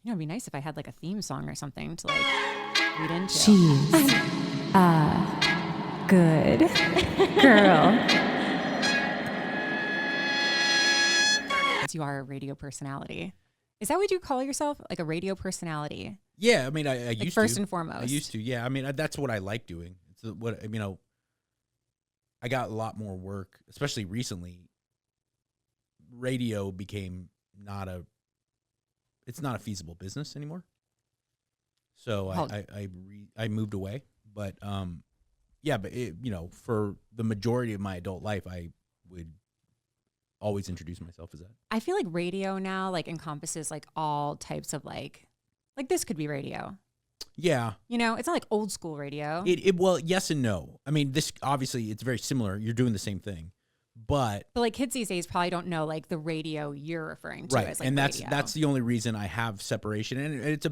You know, it'd be nice if I had like a theme song or something to like read into. She's a good girl. You are a radio personality. Is that what you call yourself? Like a radio personality? Yeah, I mean, I Like used first to. and foremost. I used to. Yeah, I mean, that's what I like doing. It's what you know. I got a lot more work, especially recently. Radio became it's not a feasible business anymore. So I moved away, but yeah, but for the majority of my adult life, I would always introduce myself as that. I feel like radio now like encompasses like all types of like this could be radio. Yeah. You know, it's not like old school radio. Well, yes and no. I mean, this obviously it's very similar. You're doing the same thing, but like kids these days probably don't know like the radio you're referring to right, as like and radio. that's the only reason I have separation, and it's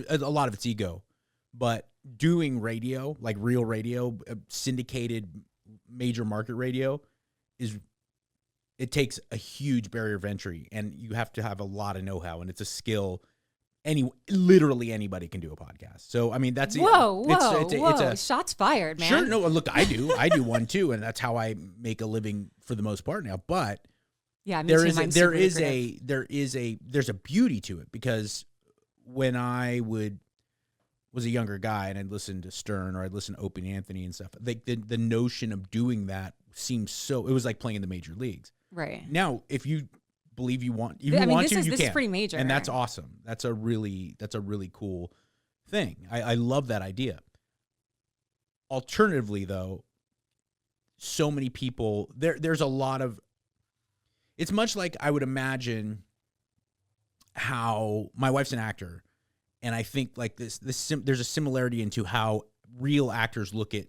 a lot of it's ego, but doing radio like real radio, syndicated major market radio, it takes a huge barrier of entry, and you have to have a lot of know-how, and it's a skill. Literally anybody can do a podcast. So I mean, that's whoa, it's a shots fired, man. Sure, no, look, I do one too, and that's how I make a living for the most part now. But yeah, there's a beauty to it, because when I was a younger guy and I'd listen to Stern or I'd listen to Opie and Anthony and stuff, like the notion of doing that seems it was like playing in the major leagues. Right. Now, if you believe you want, you this can. Is pretty major. And that's awesome. That's a really cool thing. I love that idea. Alternatively, though, so many people, there's a lot of, it's much like I would imagine how my wife's an actor, and I think like there's a similarity into how real actors look at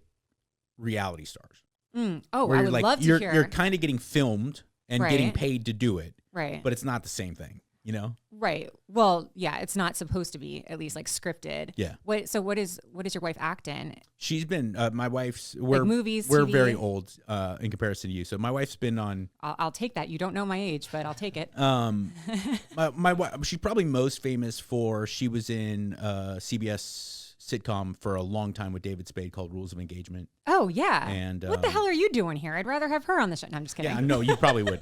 reality stars. Oh, I would love to hear. You're kind of getting filmed and getting paid to do it. Right. But it's not the same thing, you know? Right. Well, yeah, it's not supposed to be, at least like scripted. Yeah. So what is your wife act in? She's been my wife's movies, we're TV? very old in comparison to you. So my wife's been on I'll take that. You don't know my age, but I'll take it. my wife, she's probably most famous for, she was in CBS sitcom for a long time with David Spade called Rules of Engagement. Oh, yeah. And what the hell are you doing here? I'd rather have her on the show. No, I'm just kidding. Yeah, no, you probably would.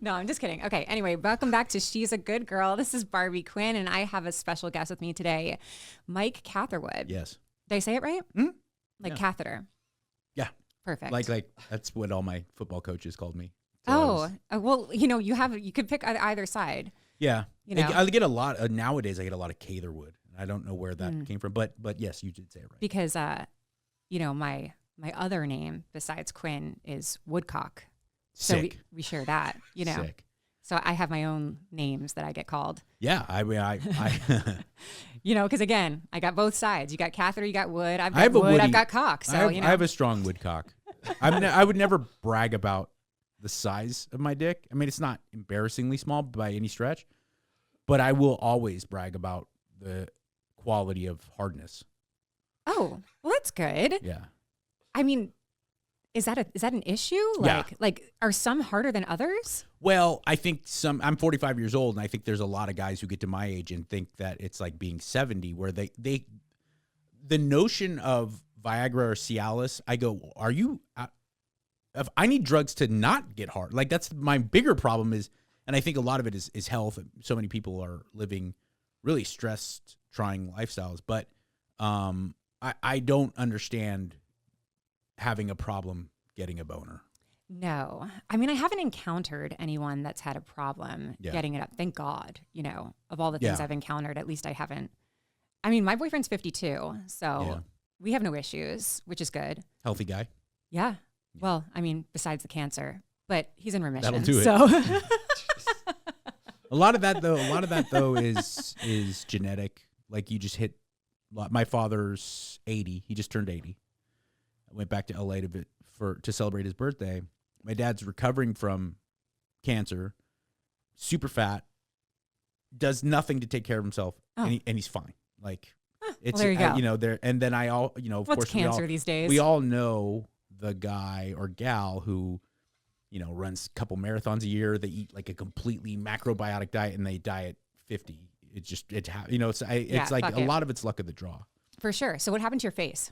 No, I'm just kidding. Okay, anyway, welcome back to She's a Good Girl. This is Barbie Quinn, and I have a special guest with me today, Mike Catherwood. Yes. Did I say it right? Mm-hmm. Like yeah. catheter. Yeah. Perfect. Like that's what all my football coaches called me. So well, you could pick either side. Yeah. You know? I get a lot nowadays. I get a lot of Catherwood. I don't know where that came from, but yes, you did say it right. Because my other name besides Quinn is Woodcock. So we share that, you know. Sick. So I have my own names that I get called. Yeah, I you know, because again, I got both sides. You got catheter, you got wood. I've got wood, I've got cock. So I have a strong woodcock. I would never brag about the size of my dick. I mean, it's not embarrassingly small by any stretch, but I will always brag about the quality of hardness. Oh, well, that's good. Yeah. I mean, is that an issue? Like, are some harder than others? Well, I think I'm 45 years old, and I think there's a lot of guys who get to my age and think that it's like being 70, where the notion of Viagra or Cialis, I go, are you, if I need drugs to not get hard. Like, that's my bigger problem is, and I think a lot of it is health. So many people are living really stressed, trying lifestyles, but I don't understand having a problem getting a boner. No. I mean, I haven't encountered anyone that's had a problem getting it up. Thank God, you know, of all the things I've encountered, at least I haven't. I mean, my boyfriend's 52, so we have no issues, which is good. Healthy guy. Yeah. Well, I mean, besides the cancer, but he's in remission. That'll do it. So A lot of that though is genetic. Like, you just hit. My father's 80. He just turned 80. I went back to LA to celebrate his birthday. My dad's recovering from cancer, super fat, does nothing to take care of himself, and he's fine. Like, it's there you go. You know, there, and then of what's course, cancer these days? We all know the guy or gal who runs a couple marathons a year. They eat like a completely macrobiotic diet, and they die at 50. It's like a lot of it's luck of the draw. For sure. So what happened to your face?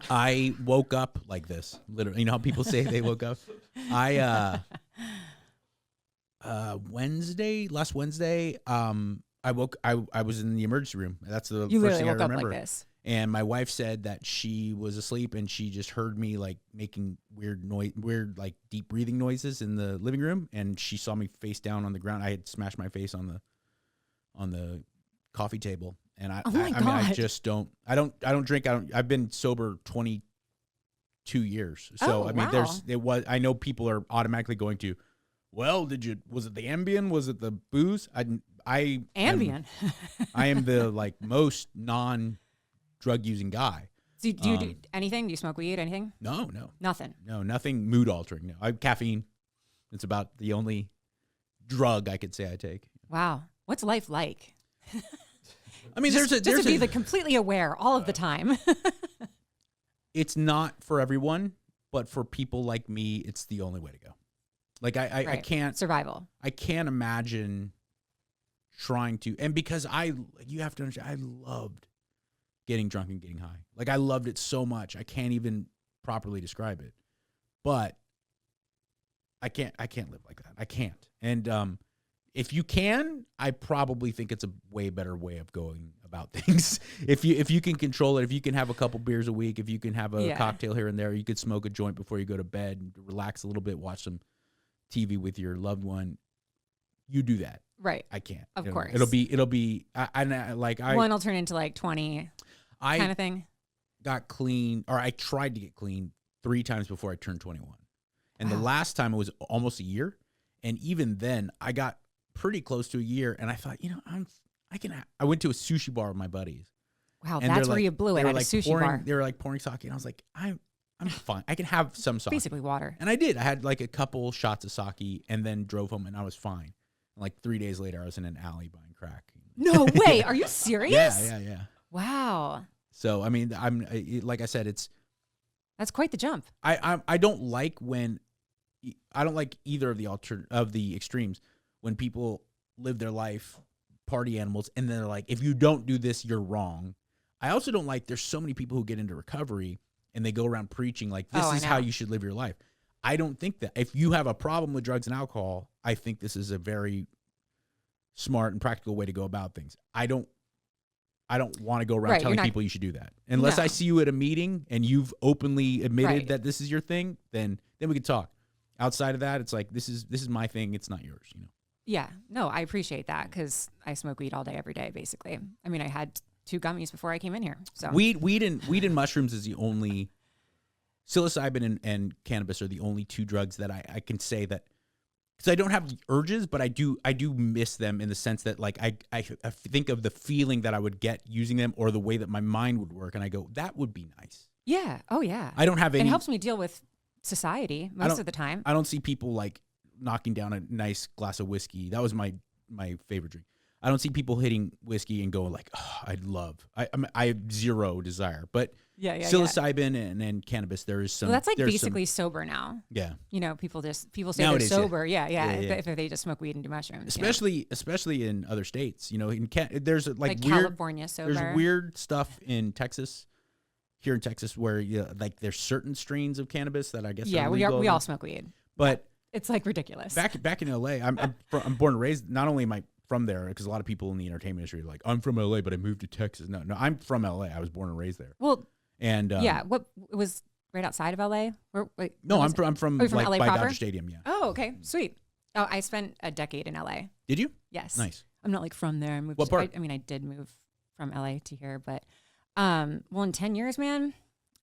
I woke up like this, literally. You know how people say they woke up? Last Wednesday, I was in the emergency room. That's the first thing I remember. Up like this. And my wife said that she was asleep and she just heard me like making weird like deep breathing noises in the living room, and she saw me face down on the ground. I had smashed my face on the coffee table. And I mean, I just don't drink. I've been sober 22 years. So, I know people are automatically going to, well, was it the Ambien? Was it the booze? Ambien. I am the like most non-drug using guy. So do you do anything? Do you smoke weed? Anything? No. Nothing. No, nothing mood altering. No, I have caffeine. It's about the only drug I could say I take. Wow. What's life like? I mean, just to be completely aware all of the time. It's not for everyone, but for people like me, it's the only way to go. Like I can't survival. I can't imagine trying to, and because you have to understand, I loved getting drunk and getting high. Like I loved it so much, I can't even properly describe it. But I can't live like that. I can't. And if you can, I probably think it's a way better way of going about things. If you can control it, if you can have a couple beers a week, if you can have a cocktail here and there, you could smoke a joint before you go to bed and relax a little bit, watch some TV with your loved one. You do that. Right. I can't. Of course. It'll be one will turn into like 20 kind of thing. Got clean, or I tried to get clean 3 times before I turned 21. And the last time it was almost a year. And even then I got pretty close to a year, and I thought, I went to a sushi bar with my buddies. Wow, and that's where you blew it at a sushi bar. They were like pouring sake, and I was like, I'm fine. I can have some sake. Basically water. And I did. I had like a couple shots of sake, and then drove home, and I was fine. And like 3 days later, I was in an alley buying crack. No way. Are you serious? Yeah. Wow. So I mean, like I said, that's quite the jump. I don't like either of the extremes. When people live their life, party animals, and then they're like, if you don't do this, you're wrong. I also don't like, there's so many people who get into recovery and they go around preaching like, this is how you should live your life. I don't think that. If you have a problem with drugs and alcohol, I think this is a very smart and practical way to go about things. I don't want to go around telling people you should do that. Unless I see you at a meeting and you've openly admitted that this is your thing, then we can talk. Outside of that, it's like, this is my thing. It's not yours, Yeah, no, I appreciate that because I smoke weed all day, every day, basically. I mean, I had 2 gummies before I came in here. So weed and mushrooms is the only, psilocybin and cannabis are the only 2 drugs that I can say that, because I don't have the urges, but I do miss them in the sense that like I think of the feeling that I would get using them, or the way that my mind would work, and I go, that would be nice. Yeah. Oh yeah. I don't have any. It helps me deal with society most of the time. I don't see people like knocking down a nice glass of whiskey. That was my favorite drink. I don't see people hitting whiskey and going like, oh, I'd love. I have zero desire. But psilocybin and cannabis, there is some. Well, that's like basically sober now. Yeah. People say nowadays, they're sober. Yeah. If they just smoke weed and do mushrooms. Especially in other states. There's like weird, California sober. There's weird stuff in Texas. Here in Texas, where like there's certain strains of cannabis that I guess are legal. we all smoke weed, but it's like ridiculous. Back in LA, I'm born and raised. Not only am I from there, because a lot of people in the entertainment industry are like, I'm from LA, but I moved to Texas. No, I'm from LA. I was born and raised there. Well, and what it was right outside of LA? I'm from like LA by proper? Dodger Stadium. Yeah. Oh, okay, sweet. Oh, I spent a decade in LA. Did you? Yes. Nice. I'm not like from there. I moved. What part? I did move from LA to here, but in 10 years, man.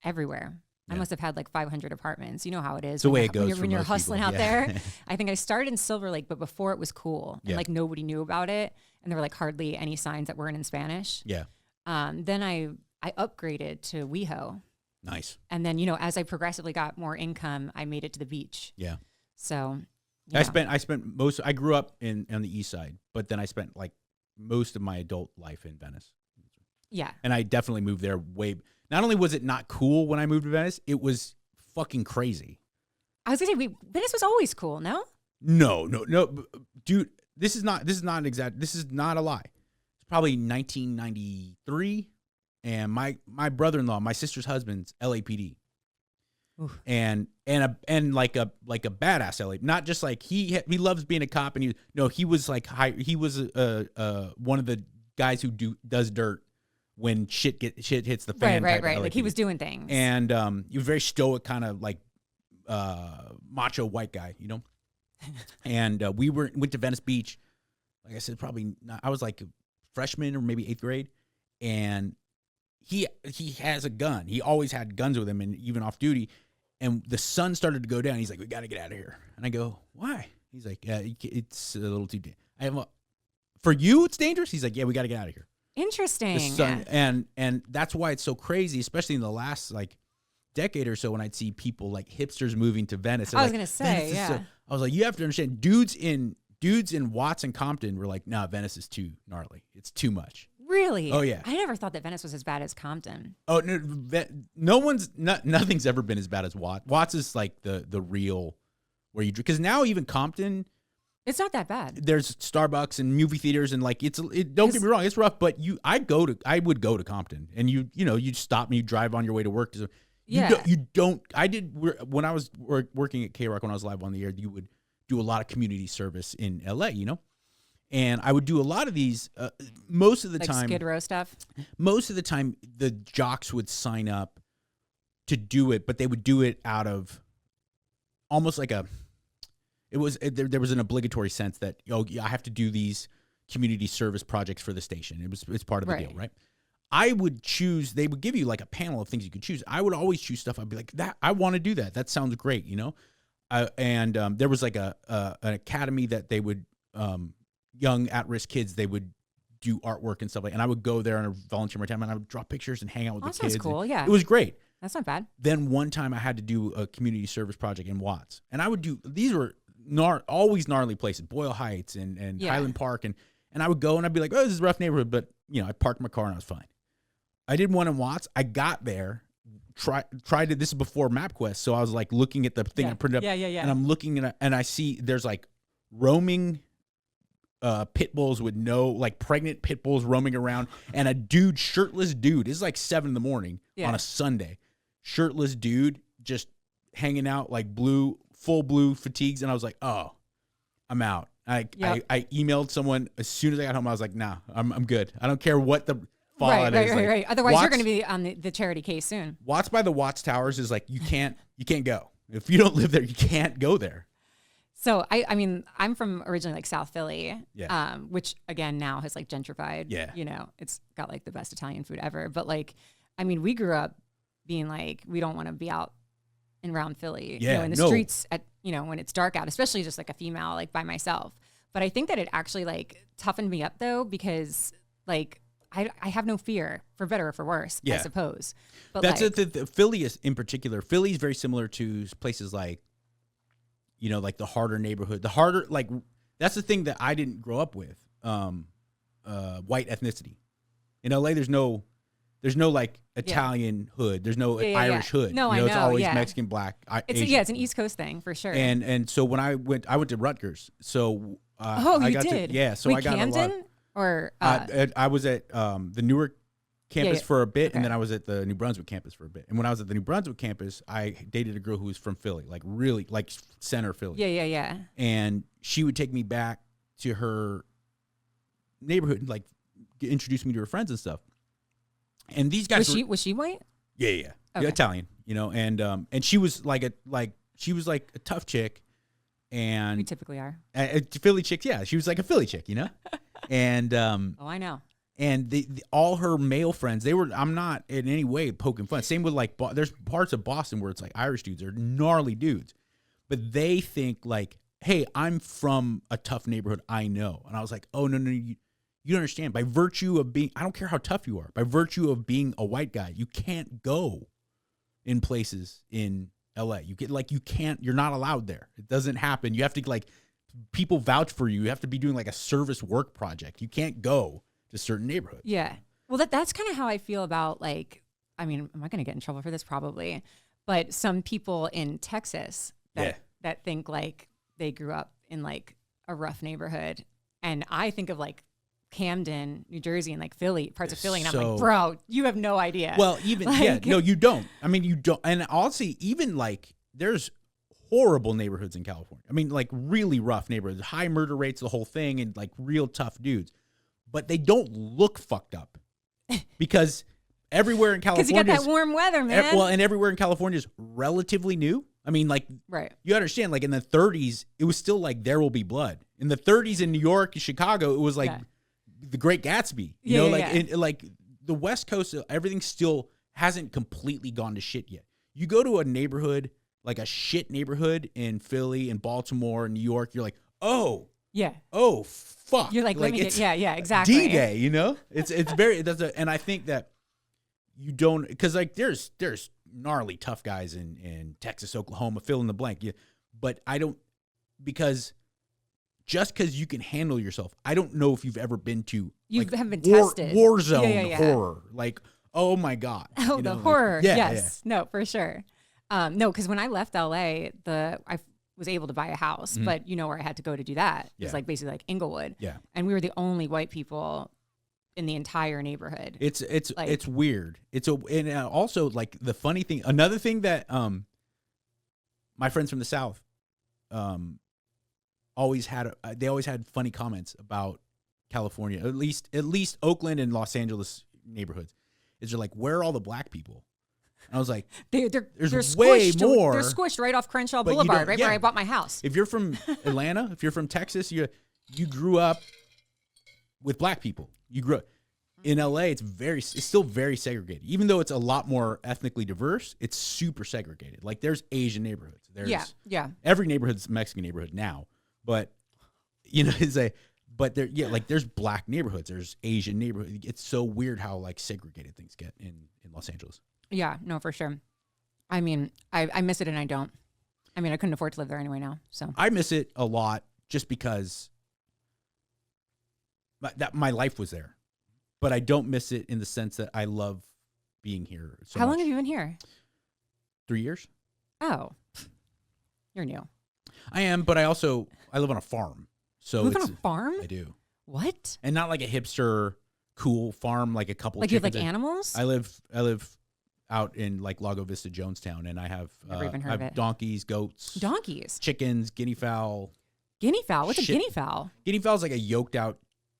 Everywhere. Yeah. I must have had like 500 apartments. You know how it is. It's the way it goes when you're hustling out there. Yeah. I think I started in Silver Lake, but before it was cool. And like nobody knew about it. And there were like hardly any signs that weren't in Spanish. Yeah. Then I upgraded to WeHo. Nice. And then, as I progressively got more income, I made it to the beach. Yeah. So I spent I grew up on the east side, but then I spent like most of my adult life in Venice. Yeah. And I definitely moved there not only was it not cool when I moved to Venice, it was fucking crazy. I was gonna say, Venice was always cool, no? No, dude. This is not exact. This is not a lie. It's probably 1993, and my brother-in-law, my sister's husband's LAPD, oof. and like a badass LA, not just like he loves being a cop, and he was like he was one of the guys who does dirt when shit hits the fan. Right. Like he was doing things, and he was very stoic, kind of like macho white guy, And we went to Venice Beach. Like I said, probably not, I was like a freshman or maybe 8th grade, and he has a gun. He always had guns with him, and even off duty. And the sun started to go down. He's like, "We got to get out of here." And I go, "Why?" He's like, "It's a little too. For you, it's dangerous." He's like, "Yeah, we got to get out of here." Interesting. The sun, and that's why it's so crazy, especially in the last like decade or so, when I'd see people like hipsters moving to Venice. I was gonna say, yeah. I was like, you have to understand, dudes in Watts and Compton were like, "Nah, Venice is too gnarly. It's too much." Really? Oh yeah. I never thought that Venice was as bad as Compton. Oh no, nothing's ever been as bad as Watts. Watts is like the real where you, because now even Compton, it's not that bad. There's Starbucks and movie theaters, and like don't get me wrong, it's rough, but I would go to Compton, and you'd stop and you drive on your way to work. When I was working at K-Rock, when I was live on the air, you would do a lot of community service in LA, and I would do a lot of these, most of the time. Skid Row stuff? Most of the time, the jocks would sign up to do it, but they would do it out of almost like there was an obligatory sense that, I have to do these community service projects for the station. It's part of the deal, right? I would choose, they would give you like a panel of things you could choose. I would always choose stuff. I'd be like, I want to do that. That sounds great, there was like an academy that they would, young at-risk kids, they would do artwork and stuff like that. And I would go there and volunteer my time, and I would draw pictures and hang out with the kids. That's cool, yeah. It was great. That's not bad. Then one time I had to do a community service project in Watts. And I would do, these were always gnarly places, Boyle Heights and Highland Park. And I would go and I'd be like, "Oh, this is a rough neighborhood," but I parked my car and I was fine. I did one in Watts. I got there, tried it. This is before MapQuest, so I was like looking at the thing I printed up. Yeah. And I'm looking at, and I see there's like roaming pit bulls with pregnant pit bulls roaming around, and a shirtless dude. This is like 7 a.m. on a Sunday. Shirtless dude just hanging out, like full blue fatigues, and I was like, "Oh, I'm out." I emailed someone as soon as I got home. I was like, "Nah, I'm good. I don't care what the fallout is." Right. Otherwise, you're going to be on the charity case soon. Watts by the Watts Towers is like, you can't go. If you don't live there, you can't go there. So I mean, I'm from originally like South Philly, which again now has like gentrified. Yeah. It's got like the best Italian food ever. But like, I mean, we grew up being like, we don't want to be out and around Philly, in the streets at, when it's dark out, especially just like a female, like by myself. But I think that it actually like toughened me up though, because like I have no fear, for better or for worse, I suppose. But that's the Philly is in particular. Philly is very similar to places like, like the harder neighborhood, that's the thing that I didn't grow up with. White ethnicity in LA. There's no like Italian hood. There's no Irish hood. No, I know. It's always Mexican, Black, Asian. It's an East Coast thing for sure. And so when I went to Rutgers. So you did? So I got Camden? a lot. Or I was at the Newark campus for a bit, and then I was at the New Brunswick campus for a bit. And when I was at the New Brunswick campus, I dated a girl who was from Philly, like really, like center Philly. Yeah. And she would take me back to her neighborhood and like introduce me to her friends and stuff. And these guys was she white? Yeah. Okay. Italian, and she was like a tough chick. And we typically are. Philly chicks, yeah. She was like a Philly chick, And I know. And all her male friends, I'm not in any way poking fun. Same with like, there's parts of Boston where it's like Irish dudes are gnarly dudes, but they think like, "Hey, I'm from a tough neighborhood, I know." And I was like, "Oh no, you don't understand. By virtue of being, I don't care how tough you are. By virtue of being a white guy, you can't go in places in LA. You're not allowed there. It doesn't happen. You have to like, people vouch for you. You have to be doing like a service work project. You can't go to certain neighborhoods." Yeah. Well, that's kind of how I feel about like, I mean, am I going to get in trouble for this? Probably. But some people in Texas that think like they grew up in like a rough neighborhood. And I think of like Camden, New Jersey, and like Philly, parts of Philly. And I'm like, bro, you have no idea. Well, even, no, you don't. I mean, you don't. And honestly, even like there's horrible neighborhoods in California. I mean, like really rough neighborhoods, high murder rates, the whole thing, and like real tough dudes. But they don't look fucked up because everywhere in California, because you got that warm weather, man. And everywhere in California is relatively new. I mean, like, you understand, like in the 30s, it was still like There Will Be Blood. In the 30s in New York, Chicago, it was like The Great Gatsby. You know, like the West Coast, everything still hasn't completely gone to shit yet. You go to a neighborhood, like a shit neighborhood in Philly and Baltimore and New York, you're like, oh, fuck. You're like let me get, exactly. D-Day, you know? And I think that you don't, because like there's gnarly tough guys in Texas, Oklahoma, fill in the blank. Yeah, but I don't, because just because you can handle yourself, I don't know if you've ever been to haven't been tested war zone horror. Like, oh my God. Oh, you know, the horror. Yes. No, for sure. No, because when I left LA, I was able to buy a house, but you know where I had to go to do that? It was like basically like Inglewood. Yeah. And we were the only white people in the entire neighborhood. It's weird. And also like the funny thing, another thing that my friends from the South always had funny comments about California, at least Oakland and Los Angeles neighborhoods. Is they're like, where are all the black people? And I was like, there's way more. They're squished right off Crenshaw Boulevard, right where I bought my house. If you're from Atlanta, if you're from Texas, you grew up with black people. You grew up in LA. It's still very segregated. Even though it's a lot more ethnically diverse, it's super segregated. Like there's Asian neighborhoods. There's every neighborhood's a Mexican neighborhood now, but you know, like there's black neighborhoods, there's Asian neighborhoods. It's so weird how like segregated things get in Los Angeles. Yeah, no, for sure. I mean, I miss it and I don't. I mean, I couldn't afford to live there anyway now. So I miss it a lot just because my life was there. But I don't miss it in the sense that I love being here so How much. long have you been here? 3 years. Oh, you're new. I am, but I live on a farm. So you live on a farm? I do. What? And not like a hipster cool farm, like a couple. Like you have like animals? I live out in like Lago Vista, Jonestown, and I have Never even heard of it. Donkeys, goats, chickens, guinea fowl. Guinea fowl? What's a guinea fowl? Guinea fowl is like a yolked out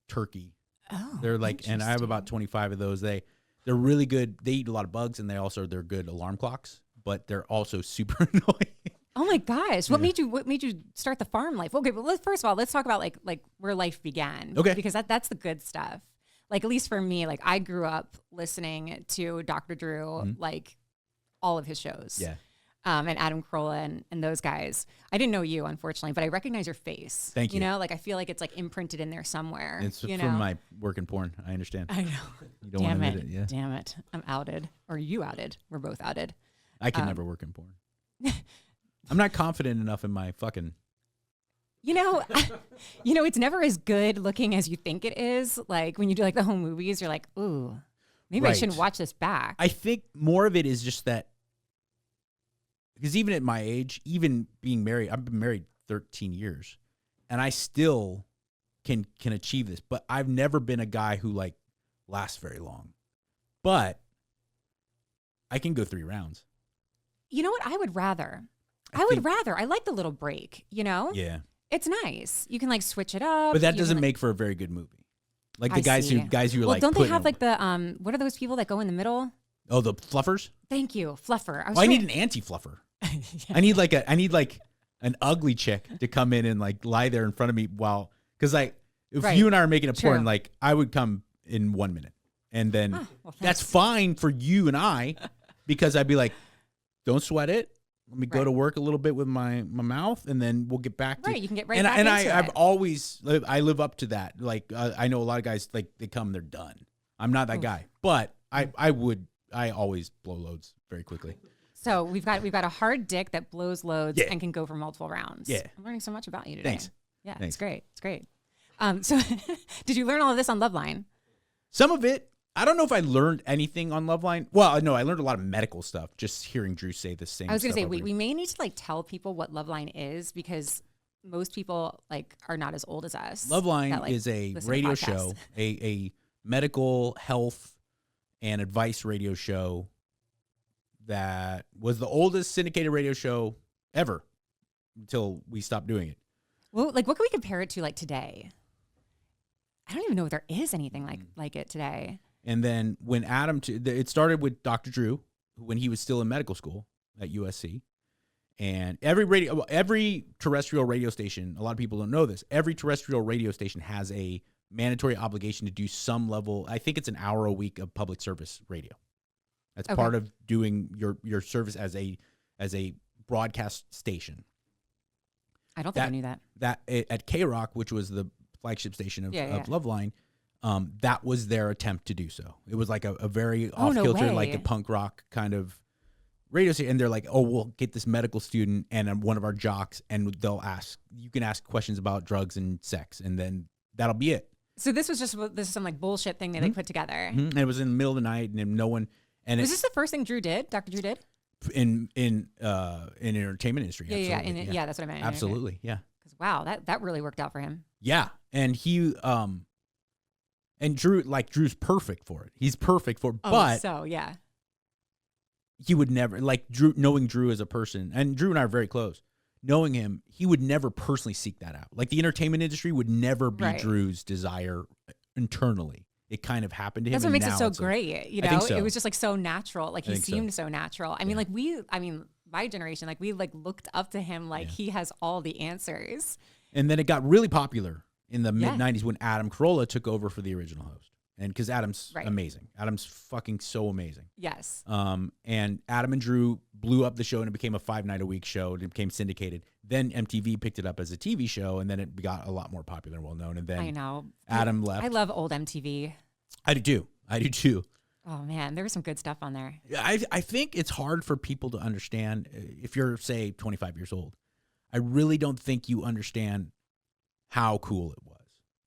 turkey. Oh, they're like, and I have about 25 of those. They're really good. They eat a lot of bugs, and they're good alarm clocks, but they're also super annoying. Oh my gosh! What made you start the farm life? Okay, but first of all, let's talk about like where life began. Okay, because that's the good stuff. Like at least for me, like I grew up listening to Dr. Drew, like all of his shows. Yeah. And Adam Carolla and those guys. I didn't know you, unfortunately, but I recognize your face. Thank you. You know, like I feel like it's like imprinted in there somewhere. It's from my work in porn. I understand. I know. You don't want to admit it. Yeah. Damn it. I'm outed. Or you outed. We're both outed. I can never work in porn. I'm not confident enough in my fucking. You know, it's never as good looking as you think it is. Like when you do like the home movies, you're like, ooh, maybe I shouldn't watch this back. I think more of it is just that. Because even at my age, even being married, I've been married 13 years, and I still can achieve this. But I've never been a guy who like lasts very long. But I can go 3 rounds. You know what? I would rather. I like the little break, you know? Yeah. It's nice. You can like switch it up. But that doesn't make for a very good movie. Like the guys who are like. Don't they have like the what are those people that go in the middle? Oh, the fluffers? Thank you, fluffer. I need an anti-fluffer. Yeah. I need like an ugly chick to come in and like lie there in front of me because if you and I are making a porn, like I would come in 1 minute, and then that's fine for you and I because I'd be like, don't sweat it. Let me go to work a little bit with my mouth, and then we'll get back to you can get back into it. I've always I live up to that. Like I know a lot of guys like they come, they're done. I'm not that guy, but I always blow loads very quickly. So we've got a hard dick that blows loads and can go for multiple rounds. Yeah, I'm learning so much about you today. Thanks. Yeah, Thanks. It's great. So did you learn all of this on Loveline? Some of it. I don't know if I learned anything on Loveline. Well, no, I learned a lot of medical stuff just hearing Drew say the same. I was going to say we may need to like tell people what Loveline is because most people like are not as old as us. Loveline is a radio show, a medical health and advice radio show that was the oldest syndicated radio show ever until we stopped doing it. Well, like what can we compare it to like today? I don't even know if there is anything like it today. And then when it started with Dr. Drew, when he was still in medical school at USC. And every terrestrial radio station, a lot of people don't know this, every terrestrial radio station has a mandatory obligation to do some level, I think it's an hour a week of public service radio. That's part of doing your service as a broadcast station. I don't think I knew that. That at K-Rock, which was the flagship station of Loveline, that was their attempt to do so. It was like a very off-kilter, like a punk rock kind of radio station. And they're like, oh, we'll get this medical student and one of our jocks, and you can ask questions about drugs and sex, and then that'll be it. So this is some like bullshit thing that they put together. And it was in the middle of the night, and no one. And was this the first thing Dr. Drew did? In entertainment industry? Yeah, that's what I meant. Absolutely, yeah. Because wow, that really worked out for him. Yeah, and he and Drew's perfect for it. He's perfect for it, but he would never knowing Drew as a person, and Drew and I are very close. Knowing him, he would never personally seek that out. Like the entertainment industry would never be Drew's desire internally. It kind of happened to him. That's what makes it so great. You know, so. It was just like so natural. Like he seemed so natural. I mean, my generation, like we like looked up to him. Like he has all the answers. And then it got really popular in the mid 90s when Adam Carolla took over for the original host. And because Adam's amazing. Adam's fucking so amazing. Yes. And Adam and Drew blew up the show and it became a 5-night-a-week show and it became syndicated. Then MTV picked it up as a TV show and then it got a lot more popular and well known. And then I know Adam left. I love old MTV. I do too. Oh man, there was some good stuff on there. I think it's hard for people to understand if you're, say, 25 years old. I really don't think you understand how cool it was.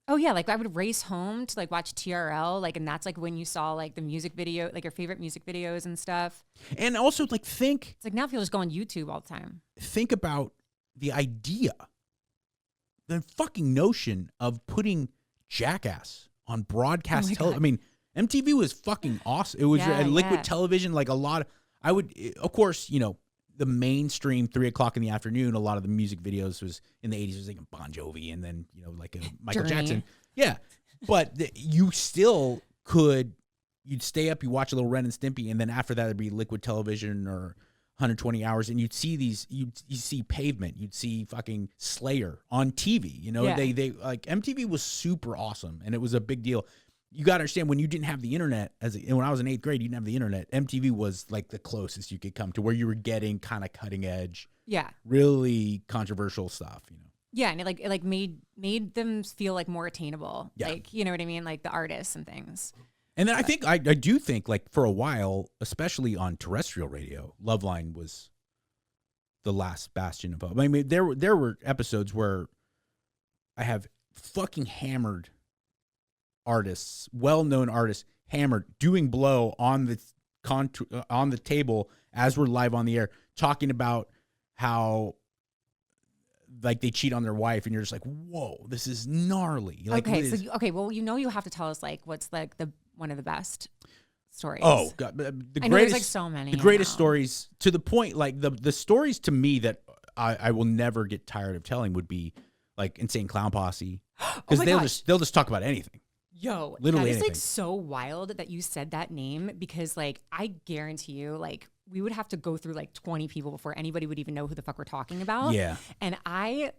Oh yeah, like I would race home to like watch TRL, like, and that's like when you saw like the music video, like your favorite music videos and stuff. And also like it's like now people just go on YouTube all the time. Think about the idea, the fucking notion of putting Jackass on broadcast television. I mean, MTV was fucking awesome. It was liquid television, like a lot of, of course, you know, the mainstream 3:00 in the afternoon, a lot of the music videos was in the 80s was like Bon Jovi and then, you know, like a Michael Jackson. Yeah. But you still you'd stay up, you watch a little Ren and Stimpy, and then after that it'd be liquid television or 120 hours, and you'd see you see Pavement, you'd see fucking Slayer on TV. You know, they like MTV was super awesome and it was a big deal. You got to understand when you didn't have the internet, when I was in 8th grade, you didn't have the internet. MTV was like the closest you could come to where you were getting kind of cutting edge, really controversial stuff, you know. Yeah, and it like made them feel like more attainable, like, you know what I mean, like the artists and things. And then I do think like for a while, especially on terrestrial radio, Loveline was the last bastion of. I mean, there were episodes where I have fucking hammered artists, well-known artists, hammered, doing blow on the table as we're live on the air, talking about how like they cheat on their wife, and you're just like, whoa, this is gnarly. Like, well, you know, you have to tell us like what's like one of the best stories. Oh God, I know there's like so many. The greatest stories, to the point, like the stories to me that I will never get tired of telling would be like Insane Clown Posse, because they'll just talk about anything. Yo, literally that is anything. like so wild that you said that name, because like I guarantee you, like we would have to go through like 20 people before anybody would even know who the fuck we're talking about. Yeah. And I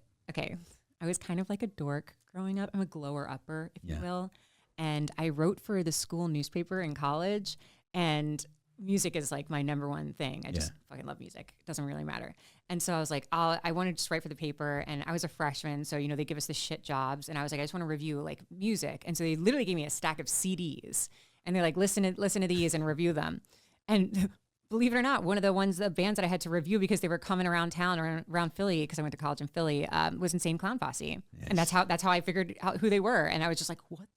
was kind of like a dork growing up. I'm a glower upper, if you will. And I wrote for the school newspaper in college, and music is like my number one thing. I just fucking love music. It doesn't really matter. And so I was like, I wanted to just write for the paper, and I was a freshman. So, you know, they give us the shit jobs, and I was like, I just want to review like music. And so they literally gave me a stack of CDs, and they're like, listen to these and review them. And believe it or not, one of the bands that I had to review because they were coming around town around Philly, because I went to college in Philly, was Insane Clown Posse. Yes. And that's how I figured out who they were. And I was just like, what?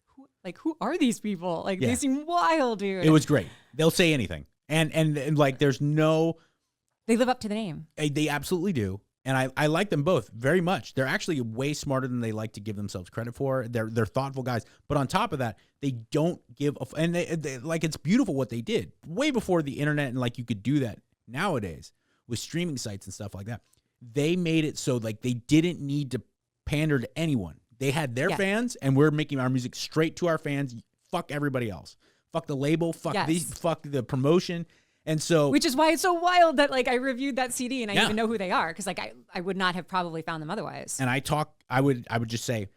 like, who are these people? Like, they seem wild, dude. It was great. They'll say anything. And like, there's no... They live up to the name. They absolutely do. And I like them both very much. They're actually way smarter than they like to give themselves credit for. They're thoughtful guys. But on top of that, they don't give a... And they like, it's beautiful what they did. Way before the internet and like you could do that nowadays with streaming sites and stuff like that. They made it so like they didn't need to pander to anyone. They had their fans, and we're making our music straight to our fans. Fuck everybody else. Fuck the label. Fuck fuck the promotion. And so, which is why it's so wild that like I reviewed that CD and I even know who they are, because like I would not have probably found them otherwise. And I would just say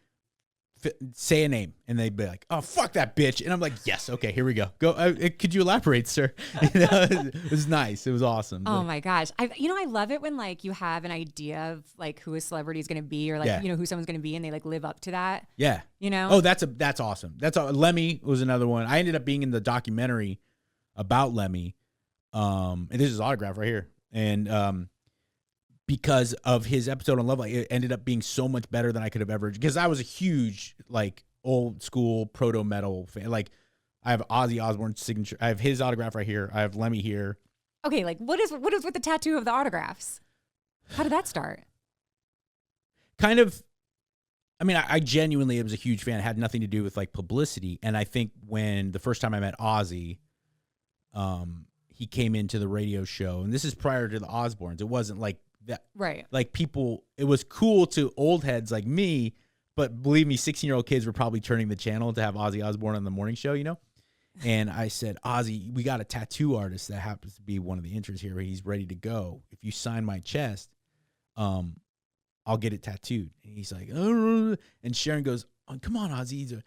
a name, and they'd be like, "Oh, fuck that bitch," and I'm like, "Yes, okay, here we go. Go. Could you elaborate, sir?" It was nice. It was awesome. Oh my gosh, I love it when like you have an idea of like who a celebrity is going to be, or like who someone's going to be, and they like live up to that. Yeah. Oh, that's awesome. Lemmy was another one. I ended up being in the documentary about Lemmy. And this is his autograph right here. And because of his episode on Loveline, it ended up being so much better than I could have ever, because I was a huge like old school proto metal fan. Like I have Ozzy Osbourne's signature. I have his autograph right here. I have Lemmy here. Okay, like what is with the tattoo of the autographs? How did that start? Kind of, I mean, I genuinely was a huge fan. It had nothing to do with like publicity. And I think when the first time I met Ozzy, he came into the radio show, and this is prior to the Osbournes. It wasn't like that, right? Like people, it was cool to old heads like me, but believe me, 16-year-old kids were probably turning the channel to have Ozzy Osbourne on the morning show, And I said, Ozzy, we got a tattoo artist that happens to be one of the interns here. He's ready to go. If you sign my chest, I'll get it tattooed. And he's like, oh. And Sharon goes, oh, come on, Ozzy.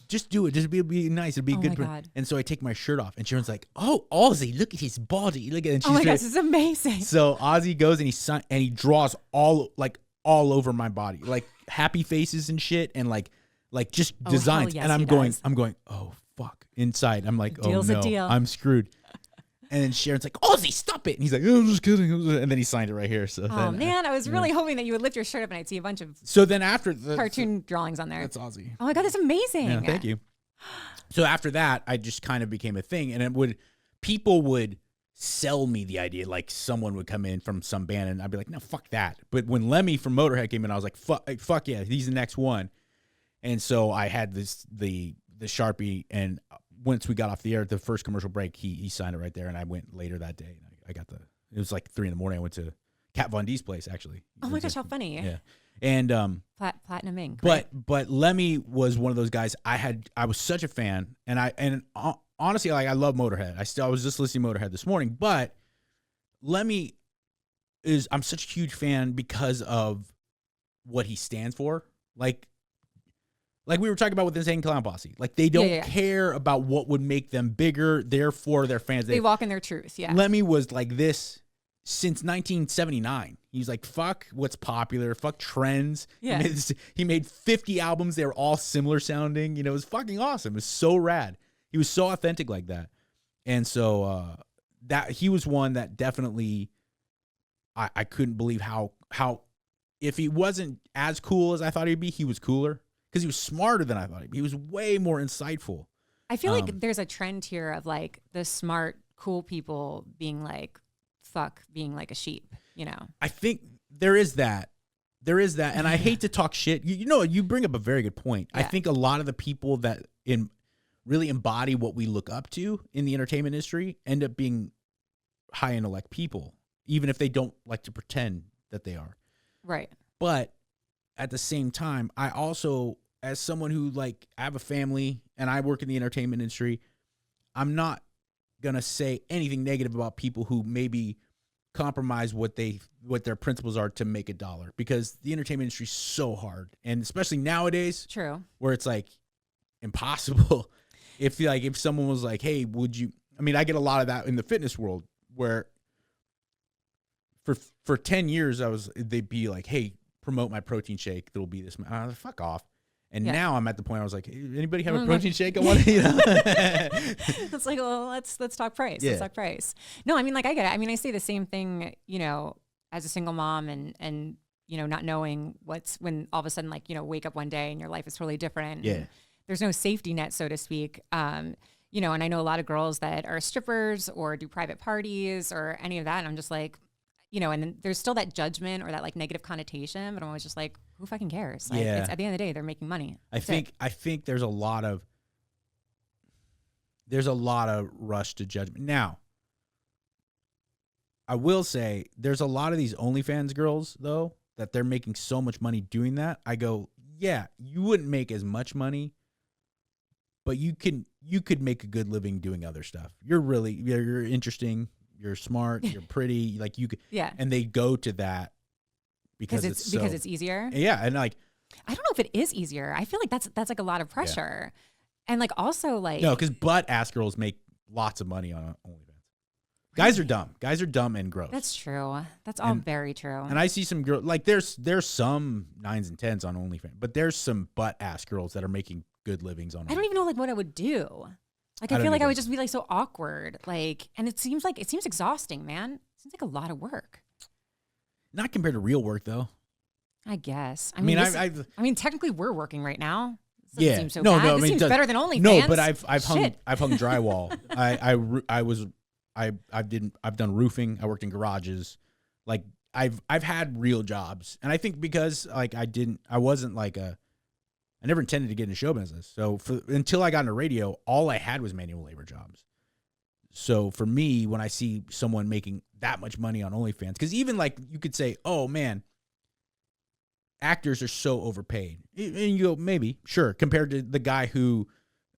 Just do it. Just be nice. It'd be good. God. And so I take my shirt off, and Sharon's like, "Oh, Ozzy, look at his body. Look at it." Oh my gosh, this is amazing. So Ozzy goes and he draws all over my body, like happy faces and shit, and like just designs. Yes, and I'm going, oh fuck. Inside, I'm like, oh Deal's no, a deal. I'm screwed. And then Sharon's like, Ozzy, stop it. And he's like, oh, I'm just kidding. And then he signed it right here. So man, I was really hoping that you would lift your shirt up and I'd see a bunch of then after cartoon drawings on there. That's Ozzy. Oh my God, that's amazing. Yeah, thank you. So after that, I just kind of became a thing, and people would sell me the idea, like someone would come in from some band, and I'd be like, no, fuck that. But when Lemmy from Motorhead came in, I was like, fuck yeah, he's the next one. And so I had the Sharpie, and once we got off the air at the first commercial break, he signed it right there, and I went later that day, and I got it was like 3 a.m. I went to Kat Von D's place, actually. Oh my gosh, how funny. Yeah. And Platinum Ink. Right? But Lemmy was one of those guys I was such a fan, and honestly, like I love Motorhead. I was just listening to Motorhead this morning, but Lemmy I'm such a huge fan because of what he stands for. Like we were talking about with this Insane Clown Posse. Like they don't care about what would make them bigger, therefore their fans. They walk in their truth, yeah. Lemmy was like this since 1979. He's like, fuck what's popular, fuck trends. Yeah. He made 50 albums. They were all similar sounding. It was fucking awesome. It was so rad. He was so authentic like that. And so that he was one that definitely I couldn't believe how if he wasn't as cool as I thought he'd be, he was cooler. Because he was smarter than I thought he'd be. He was way more insightful. I feel like there's a trend here of like the smart, cool people being like, fuck being like a sheep, I think there is that. And I hate to talk shit. You bring up a very good point. Yeah. I think a lot of the people that really embody what we look up to in the entertainment industry end up being high intellect people, even if they don't like to pretend that they are. Right. But at the same time, I also, as someone who I have a family and I work in the entertainment industry, I'm not going to say anything negative about people who maybe compromise what their principles are to make $1, because the entertainment industry is so hard, and especially nowadays, true, where it's like impossible. If someone was like, hey, would you? I mean, I get a lot of that in the fitness world where for 10 years they'd be like, hey, promote my protein shake. That'll be this. Fuck off. And now I'm at the point I was like, hey, anybody have a protein shake? I want to, It's like, well, let's talk price. Yeah. Let's talk price. No, I mean, I get it. I mean, I say the same thing, as a single mom and not knowing when all of a sudden, wake up one day and your life is totally different. Yeah. there's no safety net, so to speak. You know, and I know a lot of girls that are strippers or do private parties or any of that. And I'm just like, you know, and then there's still that judgment or that like negative connotation, but I'm always just like, who fucking cares? Like, it's, at the end of the day, they're making money. I think there's a lot of rush to judgment. Now, I will say there's a lot of these OnlyFans girls though that they're making so much money doing that. I go, yeah, you wouldn't make as much money, but you could make a good living doing other stuff. You're interesting, you're smart, you're pretty, like you could, and they go to that because it's easier. Yeah, and like I don't know if it is easier. I feel like that's like a lot of pressure, and like also like no, because butt ass girls make lots of money on OnlyFans. Guys are dumb. Guys are dumb and gross. That's true. That's all very true. And I see some girls like there's some 9s and 10s on OnlyFans, but there's some butt ass girls that are making good livings on OnlyFans. I don't even know like what I would do. Like I feel like I would just be like so awkward. Like, and it seems exhausting, man. It seems like a lot of work. Not compared to real work though. I guess. I mean, technically we're working right now. This yeah. Seem so bad. This seems better than OnlyFans. No, but I've hung drywall. I've done roofing. I worked in garages. Like I've had real jobs. And I think because like I never intended to get into show business. So until I got into radio, all I had was manual labor jobs. So for me, when I see someone making that much money on OnlyFans, because even like you could say, oh man, actors are so overpaid. And you go, maybe, sure, compared to the guy who,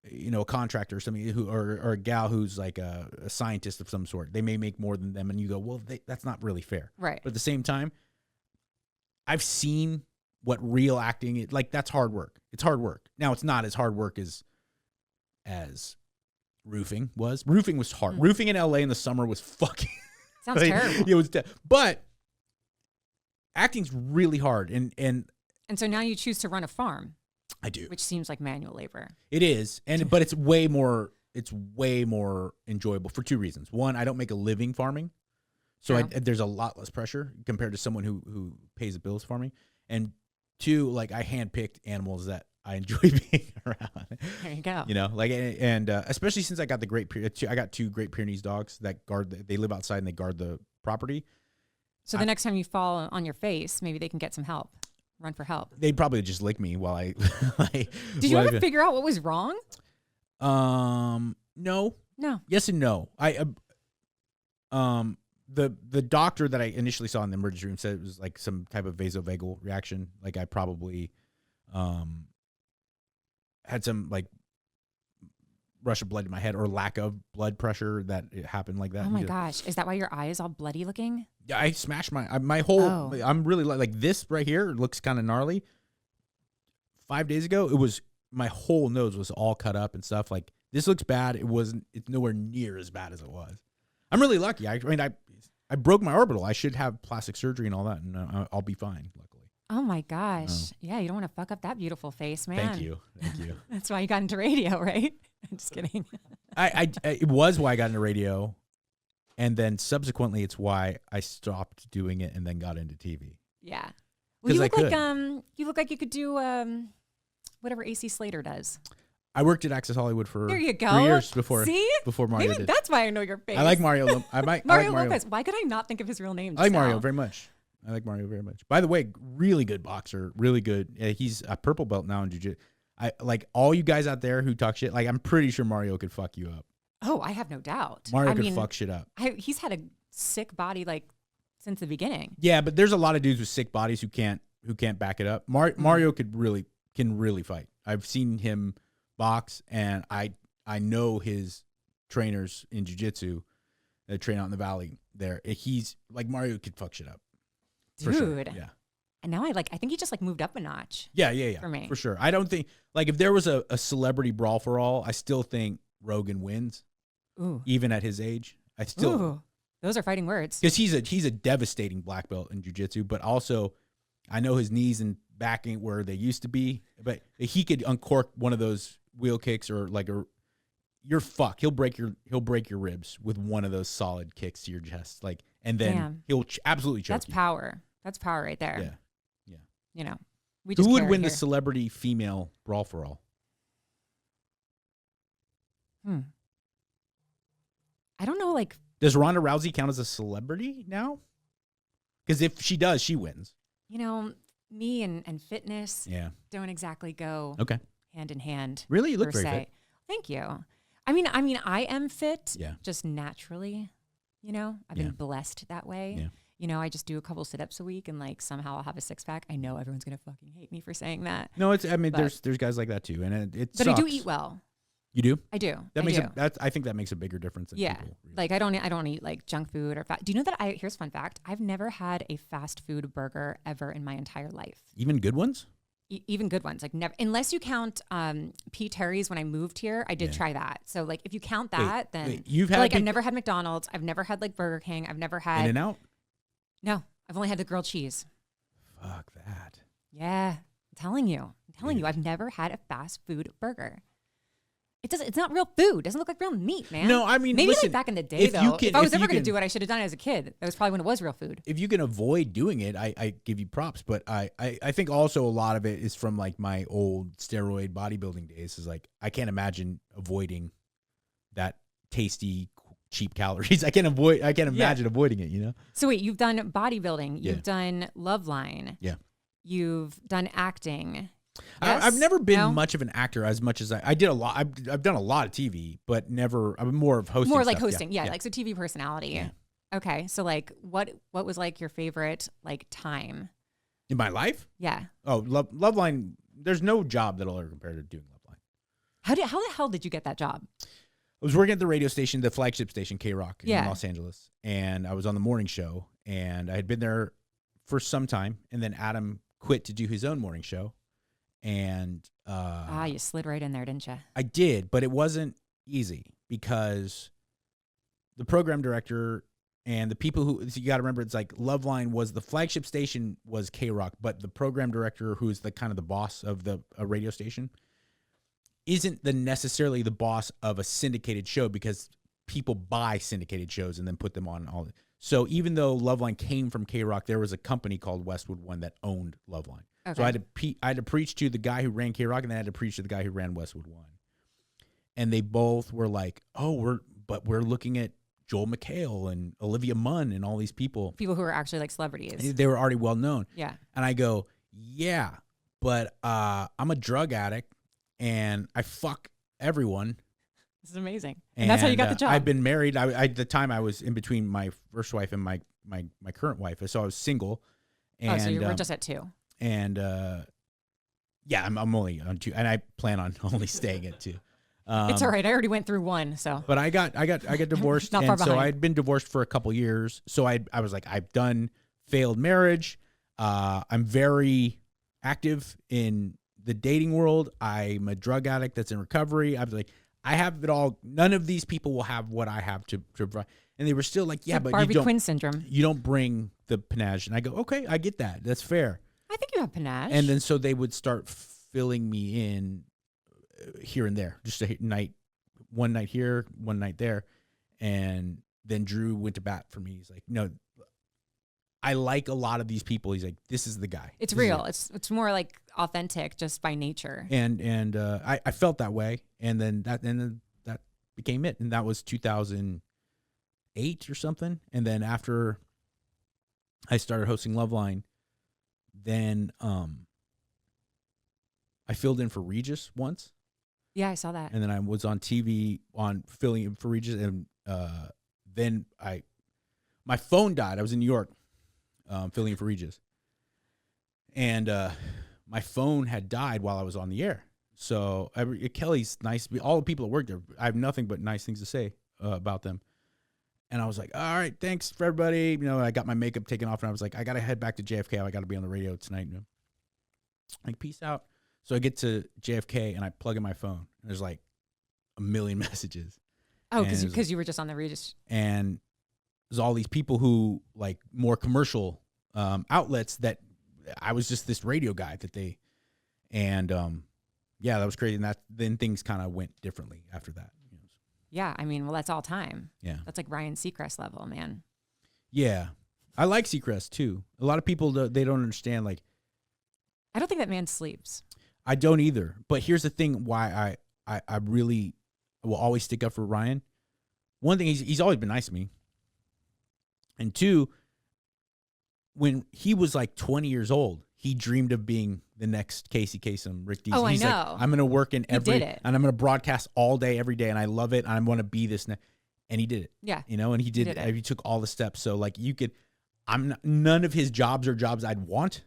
you know, a contractor or something or a gal who's like a scientist of some sort. They may make more than them. And you go, well, that's not really fair. Right. But at the same time, I've seen what real acting is like. That's hard work. It's hard work. Now it's not as hard work as roofing was. Roofing was hard. Roofing in LA in the summer was fucking sounds terrible. It was but acting's really hard and so now you choose to run a farm. I do. Which seems like manual labor. It is. But it's way more enjoyable for two reasons. One, I don't make a living farming. So there's a lot less pressure compared to someone who pays the bills farming. And two, like I handpicked animals that I enjoy being around. There you go. You know, like and especially since I got I got two Great Pyrenees dogs that they live outside and they guard the property. So the next time you fall on your face, maybe they can get some help. Run for help. They'd probably just lick me while I. Did you ever figure out what was wrong? No. Yes and no. The doctor that I initially saw in the emergency room said it was like some type of vasovagal reaction. Like I probably had some like rush of blood in my head or lack of blood pressure that it happened like that. Oh my gosh. Is that why your eye is all bloody looking? Yeah, I smashed my whole, I'm really like this right here looks kind of gnarly. 5 days ago, my whole nose was all cut up and stuff. Like this looks bad. It's nowhere near as bad as it was. I'm really lucky. I mean, I broke my orbital. I should have plastic surgery and all that, and I'll be fine, luckily. Oh my gosh. Yeah, you don't want to fuck up that beautiful face, man. Thank you. That's why you got into radio, right? I'm just kidding. It was why I got into radio, and then subsequently it's why I stopped doing it and then got into TV. Yeah. Well, you look like you could do whatever AC Slater does. I worked at Access Hollywood for there you go. 3 years before. See? Before Mario Maybe did. That's why I know your face. I like Mario. Mario Lopez. Why could I not think of his real name? I like Mario very much. By the way, really good boxer. Really good. He's a purple belt now in jiu-jitsu. I like all you guys out there who talk shit. Like I'm pretty sure Mario could fuck you up. Oh, I have no doubt. Mario could fuck shit up. He's had a sick body like since the beginning. Yeah, but there's a lot of dudes with sick bodies who can't back it up. Mario can really fight. I've seen him box, and I know his trainers in jiu-jitsu that train out in the valley there. He's like Mario could fuck shit up. Dude. Sure. Yeah. And now I think he just like moved up a notch. Yeah. For me. For sure. I don't think like if there was a celebrity brawl for all, I still think Rogan wins. Ooh. Even at his age. Ooh. Those are fighting words. Because he's a devastating black belt in jiu-jitsu, but also I know his knees and back ain't where they used to be, but he could uncork one of those wheel kicks or like you're fucked. He'll break your ribs with one of those solid kicks to your chest. Like, and then he'll absolutely choke you. Power. That's power right there. Yeah. You know, who would win the celebrity female brawl for all? I don't know, like... Does Ronda Rousey count as a celebrity now? Because if she does, she wins. You know, me and fitness don't exactly go hand in hand. Really? You look very fit. Thank you. I mean, I am fit just naturally, you know? I've been blessed that way. Yeah. You know, I just do a couple sit-ups a week and like somehow I'll have a six-pack. I know everyone's going to fucking hate me for saying that. No, there's guys like that too. And it But sucks. I do eat well. You do? I do. I think that makes a bigger difference than people. Like I don't eat like junk food or fat. Do you know that here's a fun fact. I've never had a fast food burger ever in my entire life. Even good ones? Even good ones. Like never, unless you count P. Terry's when I moved here, I did try that. So like if you count that, then you've had I've never had McDonald's. I've never had like Burger King. I've never had In-N-Out? No, I've only had the grilled cheese. Fuck that. Yeah. I'm telling you, I've never had a fast food burger. It's not real food. It doesn't look like real meat, man. No, I mean, maybe listen, like back in the day, though. If I was ever going to do it, I should have done it as a kid. That was probably when it was real food. If you can avoid doing it, I give you props. But I think also a lot of it is from like my old steroid bodybuilding days. Is like I can't imagine avoiding that tasty, cheap calories. I can't imagine avoiding it. You know. So wait, you've done bodybuilding. You've done Loveline. Yeah. You've done acting. Yes? I've never been much of an actor as much as I did a lot. I've done a lot of TV, but never. I'm more of hosting. More like stuff. hosting, like so TV personality. Yeah. Okay, so like, what was like your favorite like time in my life? Yeah. Oh, Loveline. There's no job that'll ever compare to doing Loveline. How the hell did you get that job? I was working at the radio station, the flagship station, K-Rock in Los Angeles, and I was on the morning show, and I had been there for some time, and then Adam quit to do his own morning show. And you slid right in there, didn't you? I did, but it wasn't easy because the program director and the people who you got to remember, it's like Loveline was the flagship station was K-Rock, but the program director, who's the kind of the boss of the radio station, isn't necessarily the boss of a syndicated show because people buy syndicated shows and then put them on all. So even though Loveline came from K-Rock, there was a company called Westwood One that owned Loveline. Okay. So I had to preach to the guy who ran K-Rock, and then I had to preach to the guy who ran Westwood One. And they both were like, "Oh, we're looking at Joel McHale and Olivia Munn and all these people who are actually like celebrities. They were already well known." Yeah. And I go, "Yeah, but I'm a drug addict and I fuck everyone." This is amazing. And that's how you got the job. I've been married. At the time I was in between my first wife and my current wife, so I was single. And, so you were just at 2. And I'm only on 2, and I plan on only staying at 2. It's all right. I already went through 1, so. But I got divorced, Not far behind. So I had been divorced for a couple years. So I was like, I've done failed marriage. I'm very active in the dating world. I'm a drug addict that's in recovery. I was like, I have it all. None of these people will have what I have to provide. And they were still like, yeah, but Barbie Quinn syndrome. You don't bring the panache. And I go, okay, I get that. That's fair. I think you have panache. And then so they would start filling me in here and there, just one night here, one night there. And then Drew went to bat for me. He's like, no, I like a lot of these people. He's like, this is the guy. It's real. It's more like authentic just by nature. And I felt that way. And then that became it. And that was 2008 or something. And then after I started hosting Loveline, then I filled in for Regis once. Yeah, I saw that. And then I was on TV filling in for Regis, and then my phone died. I was in New York filling in for Regis, and my phone had died while I was on the air. So Kelly's nice. All the people that work there, I have nothing but nice things to say about them. And I was like, all right, thanks for everybody. You know, I got my makeup taken off, and I was like, I got to head back to JFK. I got to be on the radio tonight. You know? Like, peace out. So I get to JFK, and I plug in my phone. And there's like a million messages. Oh, because you were just on the Regis. And there's all these people who, like, more commercial outlets that I was just this radio guy that they, and yeah, that was crazy. And then things kind of went differently after that. Yeah, I mean, well, that's all time. Yeah. That's like Ryan Seacrest level, man. Yeah. I like Seacrest, too. A lot of people, they don't understand, like... I don't think that man sleeps. I don't either. But here's the thing why I really will always stick up for Ryan. One thing, he's always been nice to me. And two, when he was like 20 years old, he dreamed of being the next Casey Kasem, Rick Dees. Oh, He's I know. Like, I'm going to work in and I'm going to broadcast all day, every day, and I love it. And I want to be this. And he did it. Yeah. You know, and he did it. He took all the steps. So like none of his jobs are jobs I'd want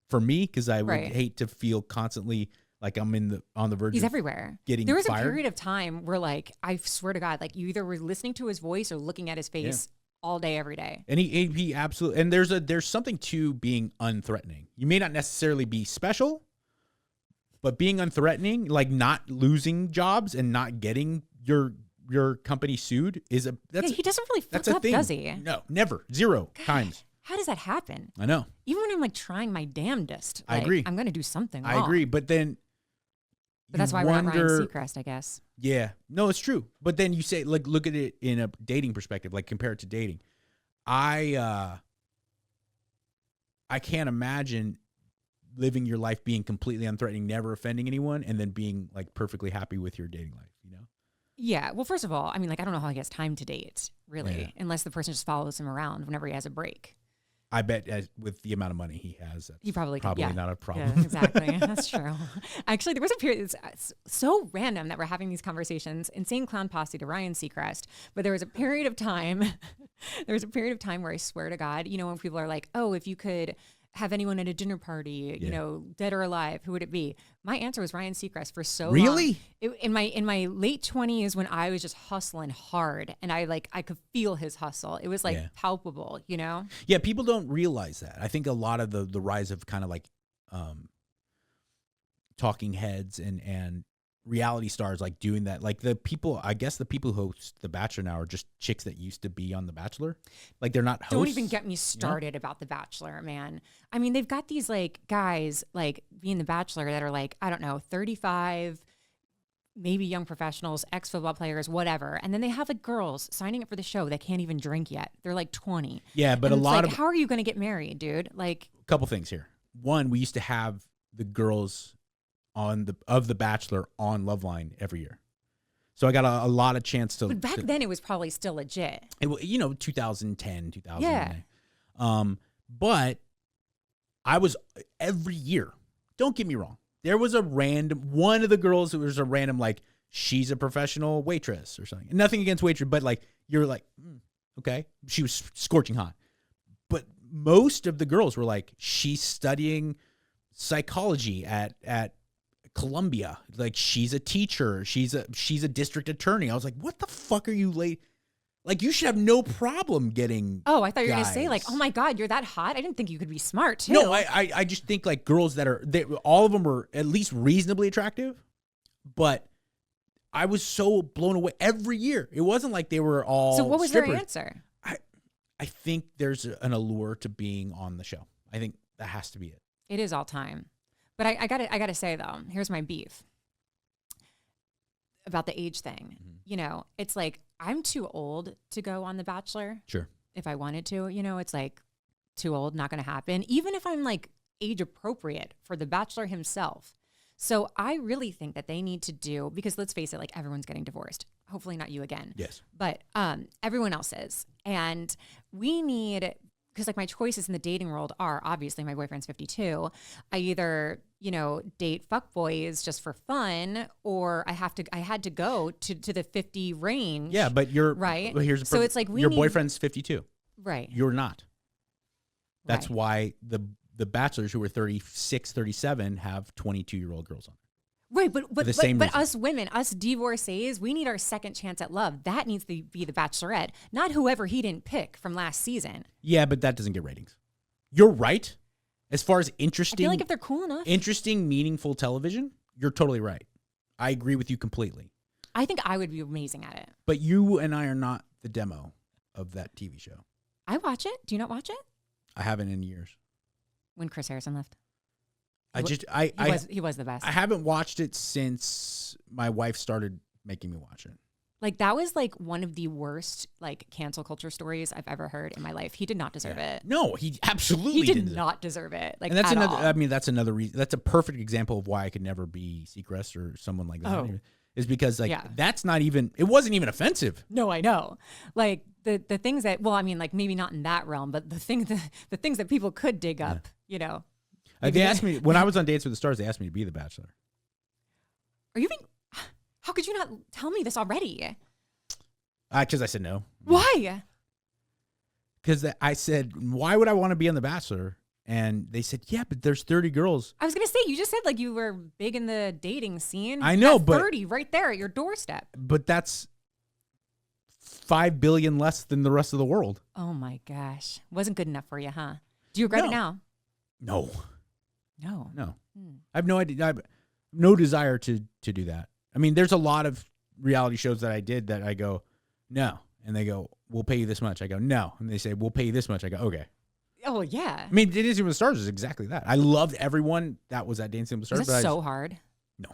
for me, because I would hate to feel constantly like I'm on the verge. He's everywhere. There was a period of time where, like, I swear to God, like, you either were listening to his voice or looking at his face all day, every day. And he absolutely. And there's something to being unthreatening. You may not necessarily be special, but being unthreatening, like not losing jobs and not getting your company sued, he doesn't really fuck up, does he? No, never, 0 times. How does that happen? I know. Even when I'm like trying my damnedest, like, I agree. I'm going to do something wrong. I agree, but then. But that's why we're not Ryan Seacrest, I guess. Yeah, no, it's true. But then you say, like, look at it in a dating perspective, like compare it to dating. I can't imagine living your life being completely unthreatening, never offending anyone, and then being like perfectly happy with your dating life, you know? Yeah. Well, first of all, I mean, like, I don't know how he has time to date, really, unless the person just follows him around whenever he has a break. I bet with the amount of money he has, that's probably not a problem. Yeah, exactly. That's true. Actually, there was a period, it's so random that we're having these conversations, Insane Clown Posse to Ryan Seacrest, but there was a period of time, where I swear to God, you know, when people are like, oh, if you could have anyone at a dinner party, you know, dead or alive, who would it be? My answer was Ryan Seacrest for so long. Really? In my late 20s, when I was just hustling hard, and I could feel his hustle. It was like palpable, you know? Yeah, people don't realize that. I think a lot of the rise of kind of like talking heads and reality stars like doing that, like the people who host The Bachelor now are just chicks that used to be on The Bachelor. Like, they're not hosts. Don't even get me started about The Bachelor, man. I mean, they've got these like guys like being The Bachelor that are like, I don't know, 35, maybe young professionals, ex-football players, whatever. And then they have like girls signing up for the show that can't even drink yet. They're like 20. Yeah, but how are you going to get married, dude? Like, a couple things here. One, we used to have the girls of The Bachelor on Loveline every year. So I got a lot of chance to. But back then it was probably still legit. 2010, 2009. Yeah. But I was every year. Don't get me wrong. There was one of the girls who was a random, like, she's a professional waitress or something. Nothing against waitress, but like, you're like, okay. She was scorching hot. But most of the girls were like, she's studying psychology at Columbia. Like, she's a teacher. She's a district attorney. I was like, what the fuck are you late? Like, you should have no problem getting. Oh, I thought you were going to say, like, oh my God, you're that hot? I didn't think you could be smart, too. No, I just think, like, girls that all of them are at least reasonably attractive, but I was so blown away every year. It wasn't like they were all. So what was strippers. their answer? I think there's an allure to being on the show. I think that has to be it. It is all time. But I gotta say, though, here's my beef about the age thing. Mm-hmm. You know, it's like, I'm too old to go on The Bachelor. Sure. If I wanted to, you know, it's like, too old, not going to happen. Even if I'm like age appropriate for The Bachelor himself. So I really think that they need to do, because let's face it, like, everyone's getting divorced. Hopefully not you again. Yes. But everyone else is. And we need, because like my choices in the dating world are, obviously my boyfriend's 52. I either, you know, date fuckboys just for fun, or I had to go to the 50 range. Yeah, but you're right. Well, here's so it's like your boyfriend's 52. Right. You're not. That's why the bachelors who are 36, 37 have 22-year-old girls on. Right, but us women, us divorcees, we need our second chance at love. That needs to be the Bachelorette, not whoever he didn't pick from last season. Yeah, but that doesn't get ratings. You're right. As far as interesting, I feel like if they're cool enough, interesting, meaningful television, you're totally right. I agree with you completely. I think I would be amazing at it. But you and I are not the demo of that TV show. I watch it. Do you not watch it? I haven't in years. When Chris Harrison left. He was the best. I haven't watched it since my wife started making me watch it. Like, that was like one of the worst like cancel culture stories I've ever heard in my life. He did not deserve it. No, he absolutely did not deserve it. Like, and that's another. I mean, that's another reason. That's a perfect example of why I could never be Seacrest or someone like that. Oh. is because like that's not even, it wasn't even offensive. No, I know. Like the things that, well, I mean, like maybe not in that realm, but the things that people could dig up, you know. They asked me when I was on Dates with the Stars. They asked me to be the Bachelor. Are you being? How could you not tell me this already? Because I said no. Why? Because I said, why would I want to be on The Bachelor? And they said, yeah, but there's 30 girls. I was going to say, you just said like you were big in the dating scene. I know, but 30 right there at your doorstep. But that's 5 billion less than the rest of the world. Oh my gosh. Wasn't good enough for you, huh? Do you regret it now? No. No. I have no idea. I have no desire to do that. I mean, there's a lot of reality shows that I did that I go, no. And they go, we'll pay you this much. I go, no. And they say, we'll pay you this much. I go, okay. Oh, yeah. I mean, Dancing with the Stars is exactly that. I loved everyone that was at Dancing with the Stars. Is it so hard? No.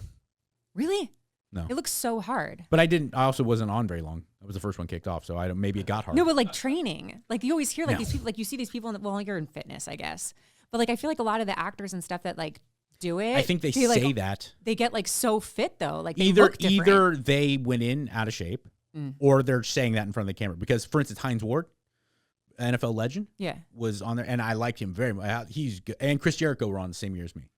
Really? No. It looks so hard. But I also wasn't on very long. I was the first one kicked off, so maybe it got hard. No, but like training. Like you always hear like these people, like you see these people, well, you're in fitness, I guess. But like I feel like a lot of the actors and stuff that like do it. I think they say like, that. They get like so fit though. Like they either look different. Either they went in out of shape or they're saying that in front of the camera. Because, for instance, Hines Ward, NFL legend, was on there, and I liked him very much. He's good. And Chris Jericho were on the same year as me.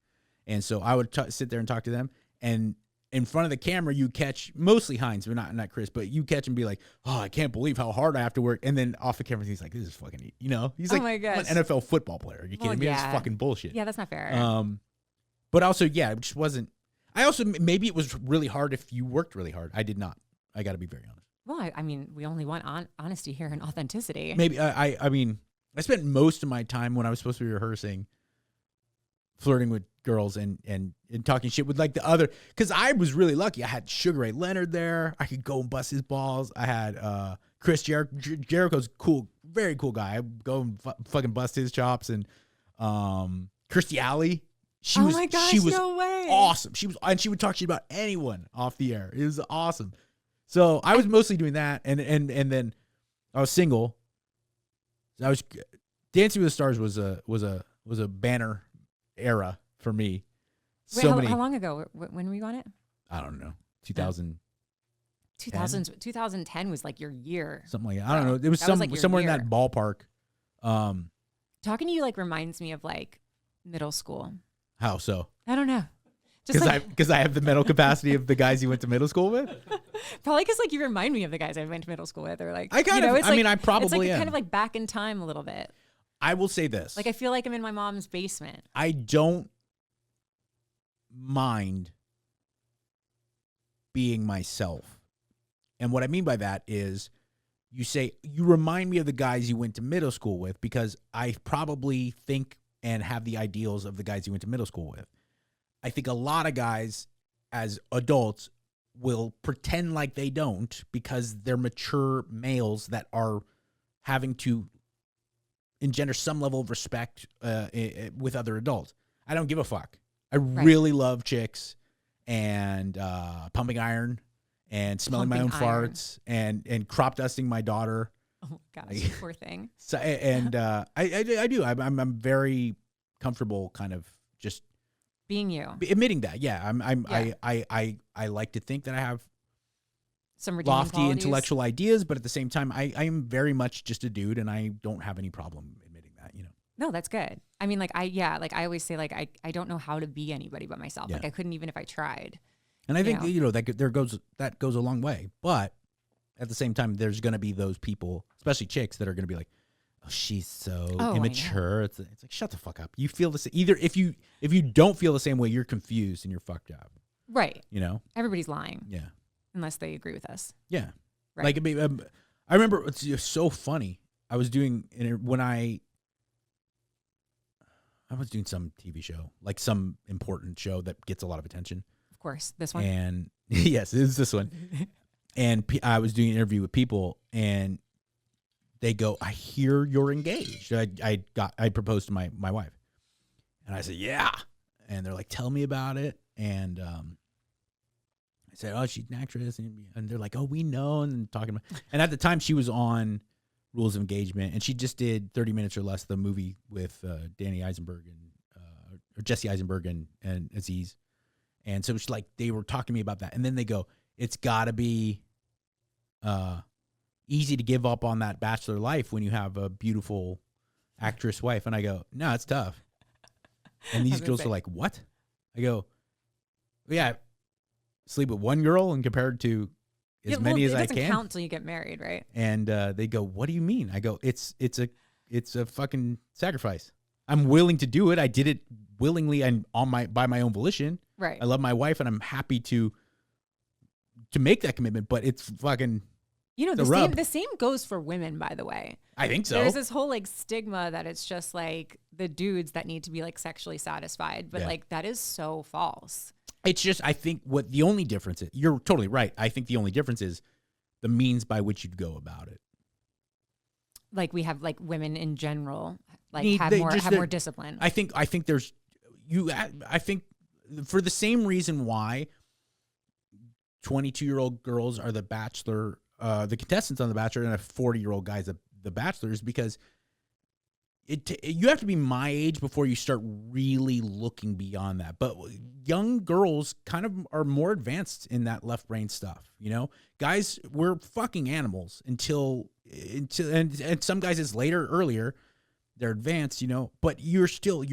And so I would sit there and talk to them, and in front of the camera, you catch mostly Hines, but not Chris, but you catch him be like, oh, I can't believe how hard I have to work. And then off the camera, he's like, this is fucking, he's like my gosh. an NFL football player. Are you kidding me? It's fucking bullshit. Yeah, that's not fair. But also, it just wasn't. Maybe it was really hard if you worked really hard. I did not. I got to be very honest. Well, I mean, we only want honesty here and authenticity. Maybe I mean, I spent most of my time when I was supposed to be rehearsing, flirting with girls and talking shit with like the other, because I was really lucky. I had Sugar Ray Leonard there. I could go and bust his balls. I had Chris Jericho's cool, very cool guy. I'd go and fucking bust his chops. And Kirstie Alley, she was no way. Awesome. She would talk shit about anyone off the air. It was awesome. So I was mostly doing that, and then I was single. I was Dancing with the Stars was a banner era for me. Wait, how long ago? When were you on it? I don't know. 2010 was like your year. Something like that. I don't know. It was somewhere in that ballpark. Talking to you like reminds me of like middle school. How so? I don't know. Because I have the mental capacity of the guys you went to middle school with? Probably because like you remind me of the guys I went to middle school with, or like I probably am. Kind of like back in time a little bit. I will say this. Like I feel like I'm in my mom's basement. I don't mind being myself. And what I mean by that is you remind me of the guys you went to middle school with, because I probably think and have the ideals of the guys you went to middle school with. I think a lot of guys as adults will pretend like they don't, because they're mature males that are having to engender some level of respect with other adults. I don't give a fuck. I really love chicks and pumping iron and smelling my own farts and crop dusting my daughter. Oh gosh, poor thing. So I do. I'm very comfortable, kind of just being you, admitting that. Yeah, I like to think that I have some lofty qualities, intellectual ideas, but at the same time, I am very much just a dude, and I don't have any problem admitting that. No, that's good. I mean, I always say, like I don't know how to be anybody but myself. Yeah. Like I couldn't even if I tried. And I think that goes a long way. But at the same time, there's going to be those people, especially chicks, that are going to be like, "Oh, she's so immature." It's like, shut the fuck up. You feel the same. Either if you don't feel the same way, you're confused and you're fucked up. Right. Everybody's lying. Yeah. Unless they agree with us. Yeah. Right. Like I remember it's just so funny. I was doing some TV show, like some important show that gets a lot of attention. Of course, this one. And yes, it was this one. And I was doing an interview with people, and they go, "I hear you're engaged." I proposed to my wife, and I said, "Yeah." And they're like, "Tell me about it." And I said, "Oh, she's an actress," and they're like, "Oh, we know." And talking about, and at the time she was on Rules of Engagement, and she just did 30 Minutes or Less, the movie with Danny Eisenberg and or Jesse Eisenberg and Aziz. And so it's like they were talking to me about that, and then they go, it's got to be easy to give up on that bachelor life when you have a beautiful actress wife. And I go, no, it's tough. And these girls are like, what? I go, yeah, sleep with one girl and compared to as many as I can. It doesn't count till you get married, right? And they go, what do you mean? I go, it's a fucking sacrifice. I'm willing to do it. I did it willingly and by my own volition. Right. I love my wife and I'm happy to make that commitment, but it's fucking the same goes for women, by the way. I think so. There's this whole like stigma that it's just like the dudes that need to be like sexually satisfied, but like that is so false. It's just, I think what the only difference is, you're totally right. I think the only difference is the means by which you'd go about it. Like we have like women in general, like have more discipline. I think for the same reason why 22-year-old girls are the Bachelor, the contestants on The Bachelor, and a 40-year-old guy's the Bachelor, is because you have to be my age before you start really looking beyond that. But young girls kind of are more advanced in that left brain stuff. You know, guys, we're fucking animals until and some guys it's earlier, they're advanced. You know, but you're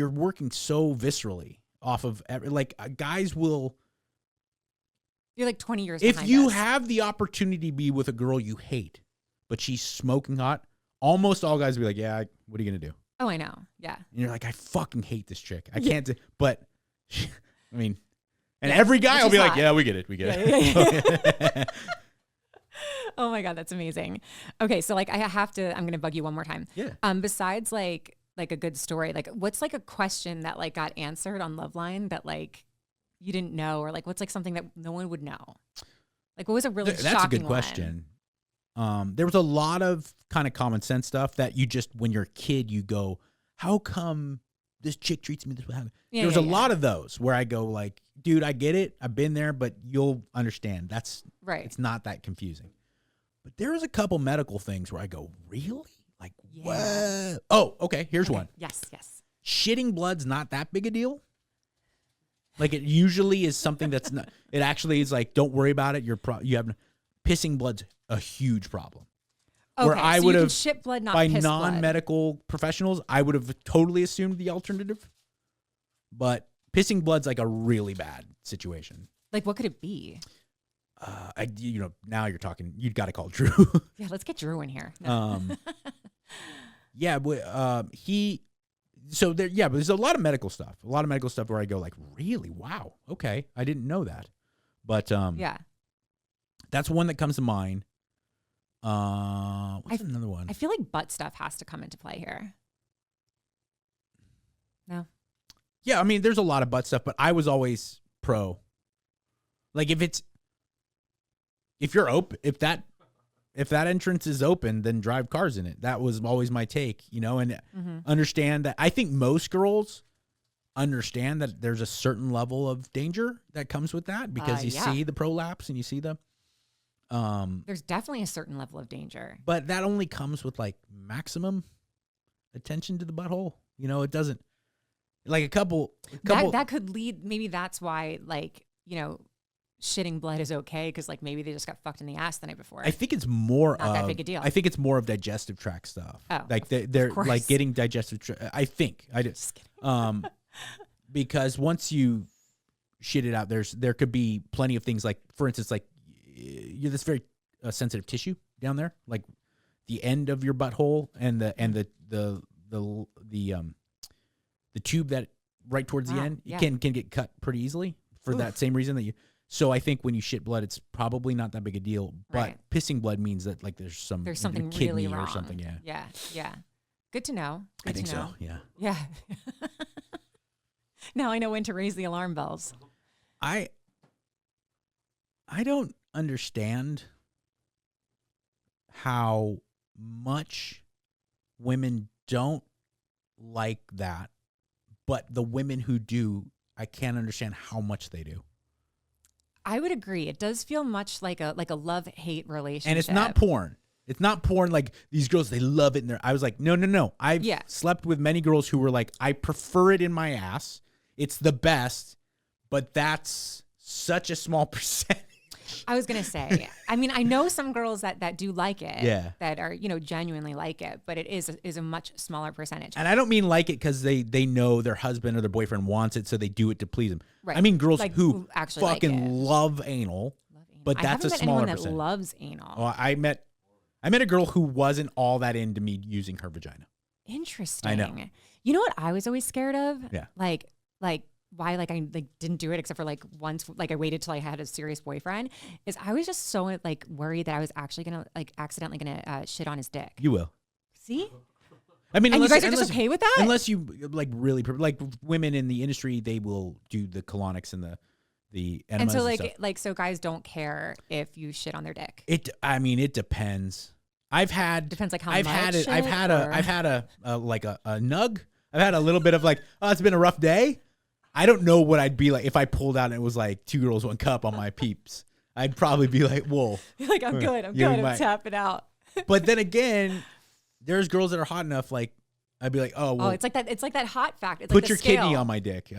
working so viscerally off of like guys will. You're like 20 years if behind you us. have the opportunity to be with a girl you hate, but she's smoking hot, almost all guys will be like, yeah, what are you going to do? Oh, I know. Yeah. And you're like, I fucking hate this chick. I can't do, but I mean, and every guy will be like, yeah, we get it. We get it. Oh my God, that's amazing. Okay. So like I'm going to bug you one more time. Yeah. Besides like a good story, like what's like a question that like got answered on Loveline that like you didn't know, or like what's like something that no one would know? Like what was a really shocking one? That's a good question. There was a lot of kind of common sense stuff that you just, when you're a kid, you go, how come this chick treats me this way? There's a lot of those where I go like, dude, I get it. I've been there, but you'll understand. That's right. It's not that confusing. But there was a couple medical things where I go, really? Like, what? Oh, okay. Here's one. Yes. Shitting blood's not that big a deal. Like it usually is something that's not, it actually is like, don't worry about it. Pissing blood's a huge problem. Okay, where I would have, shit blood, not by piss non-medical professionals, I would have totally assumed the alternative. But pissing blood's like a really bad situation. Like what could it be? Now you're talking, you've got to call Drew. Yeah, let's get Drew in here. No. Yeah, but but there's a lot of medical stuff. A lot of medical stuff where I go like, really? Wow. Okay. I didn't know that. But yeah. That's one that comes to mind. What's another one? I feel like butt stuff has to come into play here. No? Yeah, I mean, there's a lot of butt stuff, but I was always pro. Like if you're open, if that entrance is open, then drive cars in it. That was always my take, and understand that. I think most girls understand that there's a certain level of danger that comes with that because you see the prolapse and you see the. There's definitely a certain level of danger, but that only comes with like maximum attention to the butthole. It doesn't like a couple that could lead. Maybe that's why, shitting blood is okay because like maybe they just got fucked in the ass the night before. I think it's more not that big a deal. I think it's more of digestive tract stuff. Oh, like they're like getting digestive. I think I just because once you shit it out, there could be plenty of things like, for instance, like you're this very sensitive tissue down there, like the end of your butthole and the tube that right towards the end can get cut pretty easily for that same reason that you. So I think when you shit blood, it's probably not that big a deal. But pissing blood means that like there's something really wrong or something. Yeah. Good to know. I think so. Yeah. Now I know when to raise the alarm bells. I don't understand how much women don't like that, but the women who do, I can't understand how much they do. I would agree. It does feel much like a love-hate relationship. And it's not porn. It's not porn like these girls, they love it. I was like, no. I've slept with many girls who were like, I prefer it in my ass. It's the best, but that's such a small percentage. I was going to say, I mean, I know some girls that do like it. Yeah. That are, genuinely like it, but it is a much smaller percentage. And I don't mean like it because they know their husband or their boyfriend wants it, so they do it to please them. Right. I mean girls Like, who actually fucking love anal, but that's a smaller percentage. That loves anal. Oh, I met a girl who wasn't all that into me using her vagina. Interesting. I know. You know what I was always scared of? Yeah. Like why I didn't do it except for once I waited till I had a serious boyfriend is I was just so worried that I was actually gonna accidentally gonna shit on his dick. You will. See? I mean, and you guys are just okay with that? Unless you really women in the industry, they will do the colonics and the enemas and so stuff. So guys don't care if you shit on their dick. It depends. I've had depends how I've much. I've had a nug. I've had a little bit of it's been a rough day. I don't know what I'd be like if I pulled out and it was like 2 girls, 1 cup on my peeps. I'd probably be like, whoa. You're like, I'm good. I'm tapping out. But then again, there's girls that are hot enough. Like, I'd be like, oh, well. Oh, it's like that hot fact. It's put like your scale. kidney on my dick.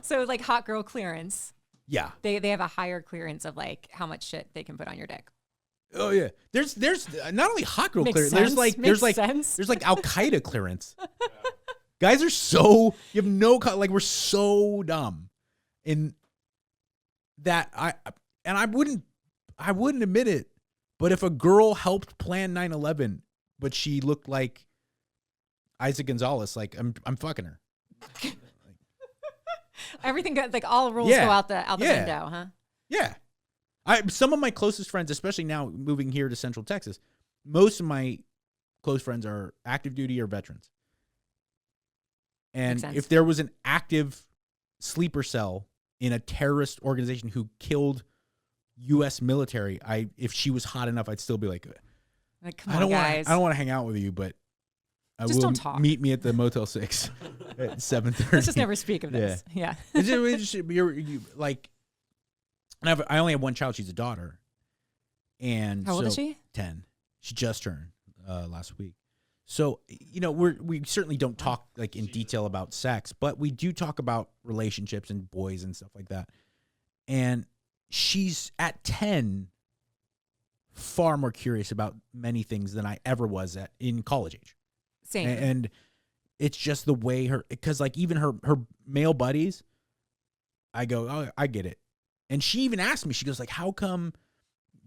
So hot girl clearance. Yeah. They have a higher clearance of how much shit they can put on your dick. Oh yeah. There's not only hot girl clearance. Sense. There's Al Qaeda clearance. Guys are so, you have no, we're so dumb in that I wouldn't admit it, but if a girl helped plan 9/11, but she looked like Isaac Gonzalez, I'm fucking her. Everything goes, all rules go out the window, huh? Yeah. Some of my closest friends, especially now moving here to Central Texas, most of my close friends are active duty or veterans. And if there was an active sleeper cell in a terrorist organization who killed U.S. military, if she was hot enough, I'd still be like, come on, guys. I don't want to hang out with you, but just don't talk. Meet me at the Motel 6 at 7:30. Let's just never speak of this. Yeah. And I only have one child. She's a daughter. And how old is she? 10. She just turned last week. So, we certainly don't talk in detail about sex, but we do talk about relationships and boys and stuff like that. And she's at 10 far more curious about many things than I ever was in college age. Same. And it's just the way because even her male buddies, I go, oh, I get it. And she even asked me, she goes how come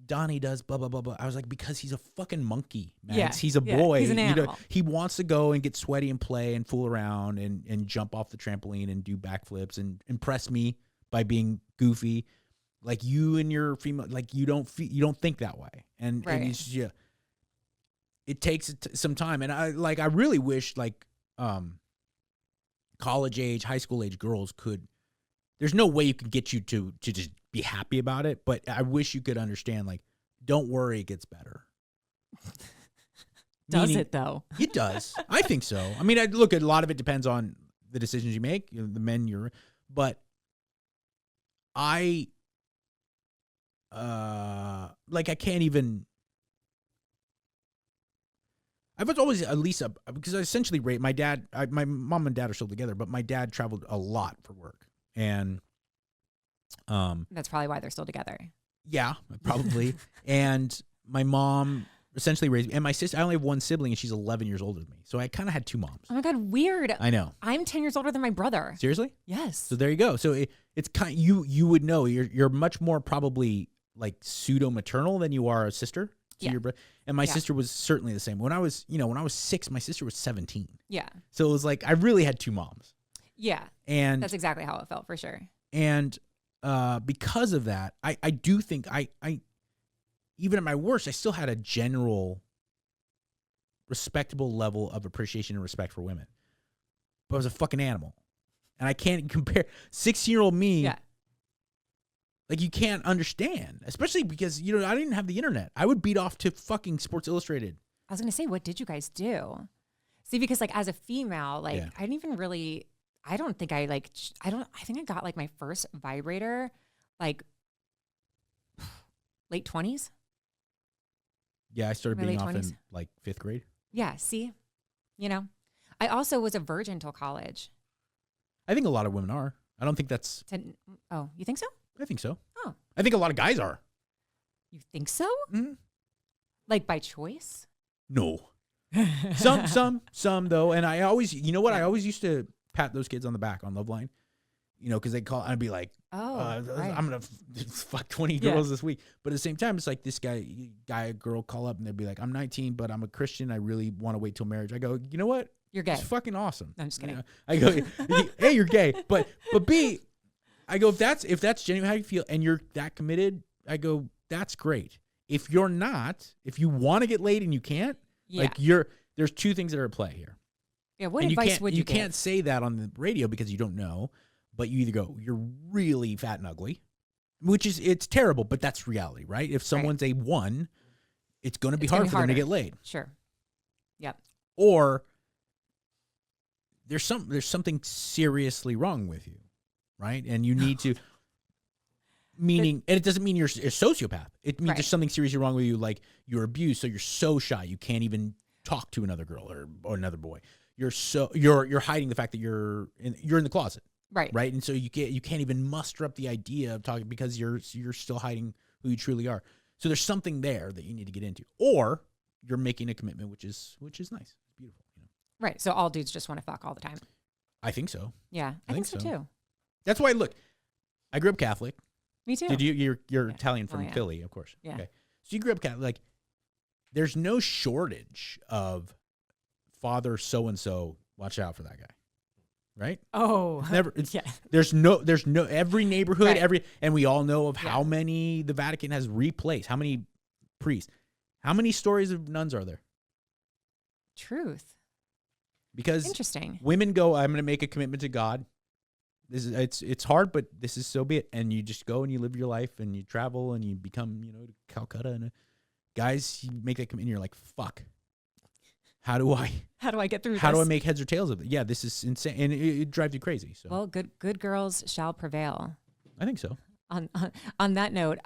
Donnie does blah, blah, blah, blah. I was like, because he's a fucking monkey, man. Yeah. He's a boy. He's an animal. He wants to go and get sweaty and play and fool around and jump off the trampoline and do backflips and impress me by being goofy. Like you and your female, you don't think that way. And, right. And it's it takes some time. And I really wish college age, high school age girls could, there's no way you can get you to just be happy about it, but I wish you could understand, don't worry, it gets better. Does it, though? It does. I think so. I mean, look, a lot of it depends on the decisions you make, the men but I can't even, I was always at least because I essentially my dad, my mom and dad are still together, but my dad traveled a lot for work. And that's probably why they're still together. Yeah, probably. And my mom essentially raised me. And my sister, I only have one sibling, and she's 11 years older than me. So I kind of had 2 moms. Oh my God, weird. I know. I'm 10 years older than my brother. Seriously? Yes. So there you go. So it's kind of, you would know. You're much more probably pseudo maternal than you are a sister to your brother. And my sister was certainly the same. When I was 6, my sister was 17. Yeah. So it was I really had 2 moms. Yeah. And that's exactly how it felt for sure. And because of that, I do think I even at my worst, I still had a general respectable level of appreciation and respect for women. But I was a fucking animal. And I can't compare 16-year-old me. Yeah. You can't understand, especially because, I didn't have the internet. I would beat off to fucking Sports Illustrated. I was going to say, what did you guys do? See, because as a female, I didn't even really, I don't think I think I got my first vibrator, late 20s. Yeah, I started being off 20s. in 5th grade. Yeah, see, I also was a virgin till college. I think a lot of women are. I don't think that's. Oh, you think so? I think so. Oh. I think a lot of guys are. You think so? Mm-hmm. Like by choice? No. Some though. And I always, you know what? I always used to pat those kids on the back on Loveline, because they call, I'd be like, right. I'm going to fuck 20 girls this week. But at the same time, it's like this guy, girl call up and they'd be like, I'm 19, but I'm a Christian. I really want to wait till marriage. I go, you know what? You're gay. It's fucking awesome. No, I'm just kidding. I go, hey, you're gay. But B, I go, if that's genuine, how you feel, and you're that committed, I go, that's great. If you're not, if you want to get laid and you can't, there's two things that are at play here. Yeah, what advice would you give? You can't say that on the radio because you don't know, but you either go, you're really fat and ugly, it's terrible, but that's reality, right? If someone's a 1, it's going to be hard for them to get laid. Sure. Yep. Or there's something seriously wrong with you, right? And you need to, and it doesn't mean you're a sociopath. It means there's something seriously wrong with you, like you're abused, so you're so shy you can't even talk to another girl or another boy. You're hiding the fact that you're in the closet, right? And so you can't even muster up the idea of talking because you're still hiding who you truly are. So there's something there that you need to get into, or you're making a commitment, which is nice, it's beautiful. Right. So all dudes just want to fuck all the time. I think so. Yeah, I think so too. That's why. Look, I grew up Catholic. Me too. Did you? You're Italian from Philly, of course. Yeah. Okay. So you grew up Catholic. Like, there's no shortage of father so and so. Watch out for that guy, right? Oh, There's no every neighborhood, and we all know of how many the Vatican has replaced. How many priests? How many stories of nuns are there? Truth. Because interesting. Women go, I'm going to make a commitment to God. It's hard, but this is so be it. And you just go and you live your life and you travel and you become, to Calcutta. And guys, you make that commitment and you're like, fuck. How do I get through this? How do I make heads or tails of it? Yeah, this is insane. And it drives you crazy. So. Well, good girls shall prevail. I think so. On that note,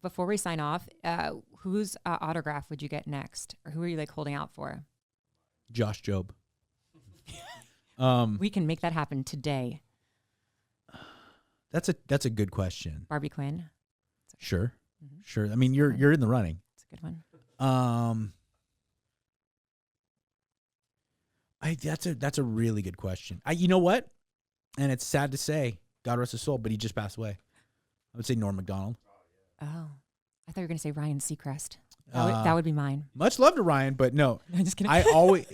before we sign off, whose autograph would you get next? Or who are you holding out for? Josh Jobe. We can make that happen today. That's a good question. Barbie Quinn. Sure. Mm-hmm. Sure. I mean, you're in the running. It's a good one. That's a really good question. You know what? And it's sad to say, God rest his soul, but he just passed away. I would say Norm Macdonald. Oh, I thought you were going to say Ryan Seacrest. That would be mine. Much love to Ryan, but no. I'm just kidding. I always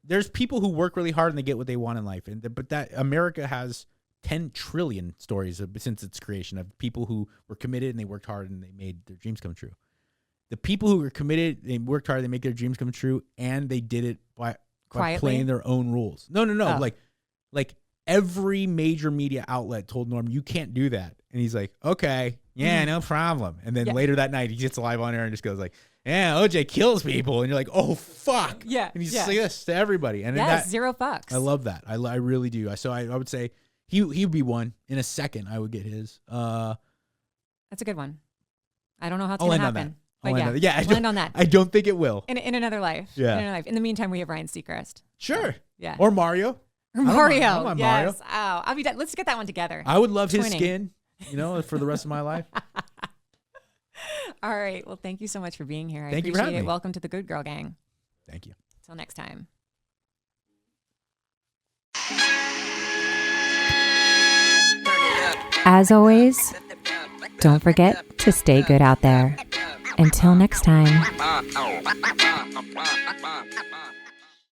there's people who work really hard and they get what they want in life, but that America has 10 trillion stories since its creation of people who were committed and they worked hard and they made their dreams come true. The people who were committed, they worked hard, they make their dreams come true, and they did it by playing their own rules. No. Oh. Like every major media outlet told Norm, you can't do that. And he's like, okay, yeah, no problem. And then later that night, he gets live on air and just goes like, yeah, OJ kills people. And you're like, oh, fuck. Yeah. And he's just like this to everybody. And zero fucks. I love that. I really do. So I would say he would be one. In a second, I would get his. That's a good one. I don't know how it's going to happen. I'll land on that. I don't think it will. In another life. Yeah. In another life. In the meantime, we have Ryan Seacrest. Sure. Yeah. Or Mario. Mario. I don't mind Mario. Yes. Oh, I'll be done. Let's get that one together. I would love his skin, for the rest of my life. All right. Well, thank you so much for being here. I Thank you appreciate for having it. me. Welcome to the Good Girl Gang. Thank you. Till next time. As always, don't forget to stay good out there. Until next time.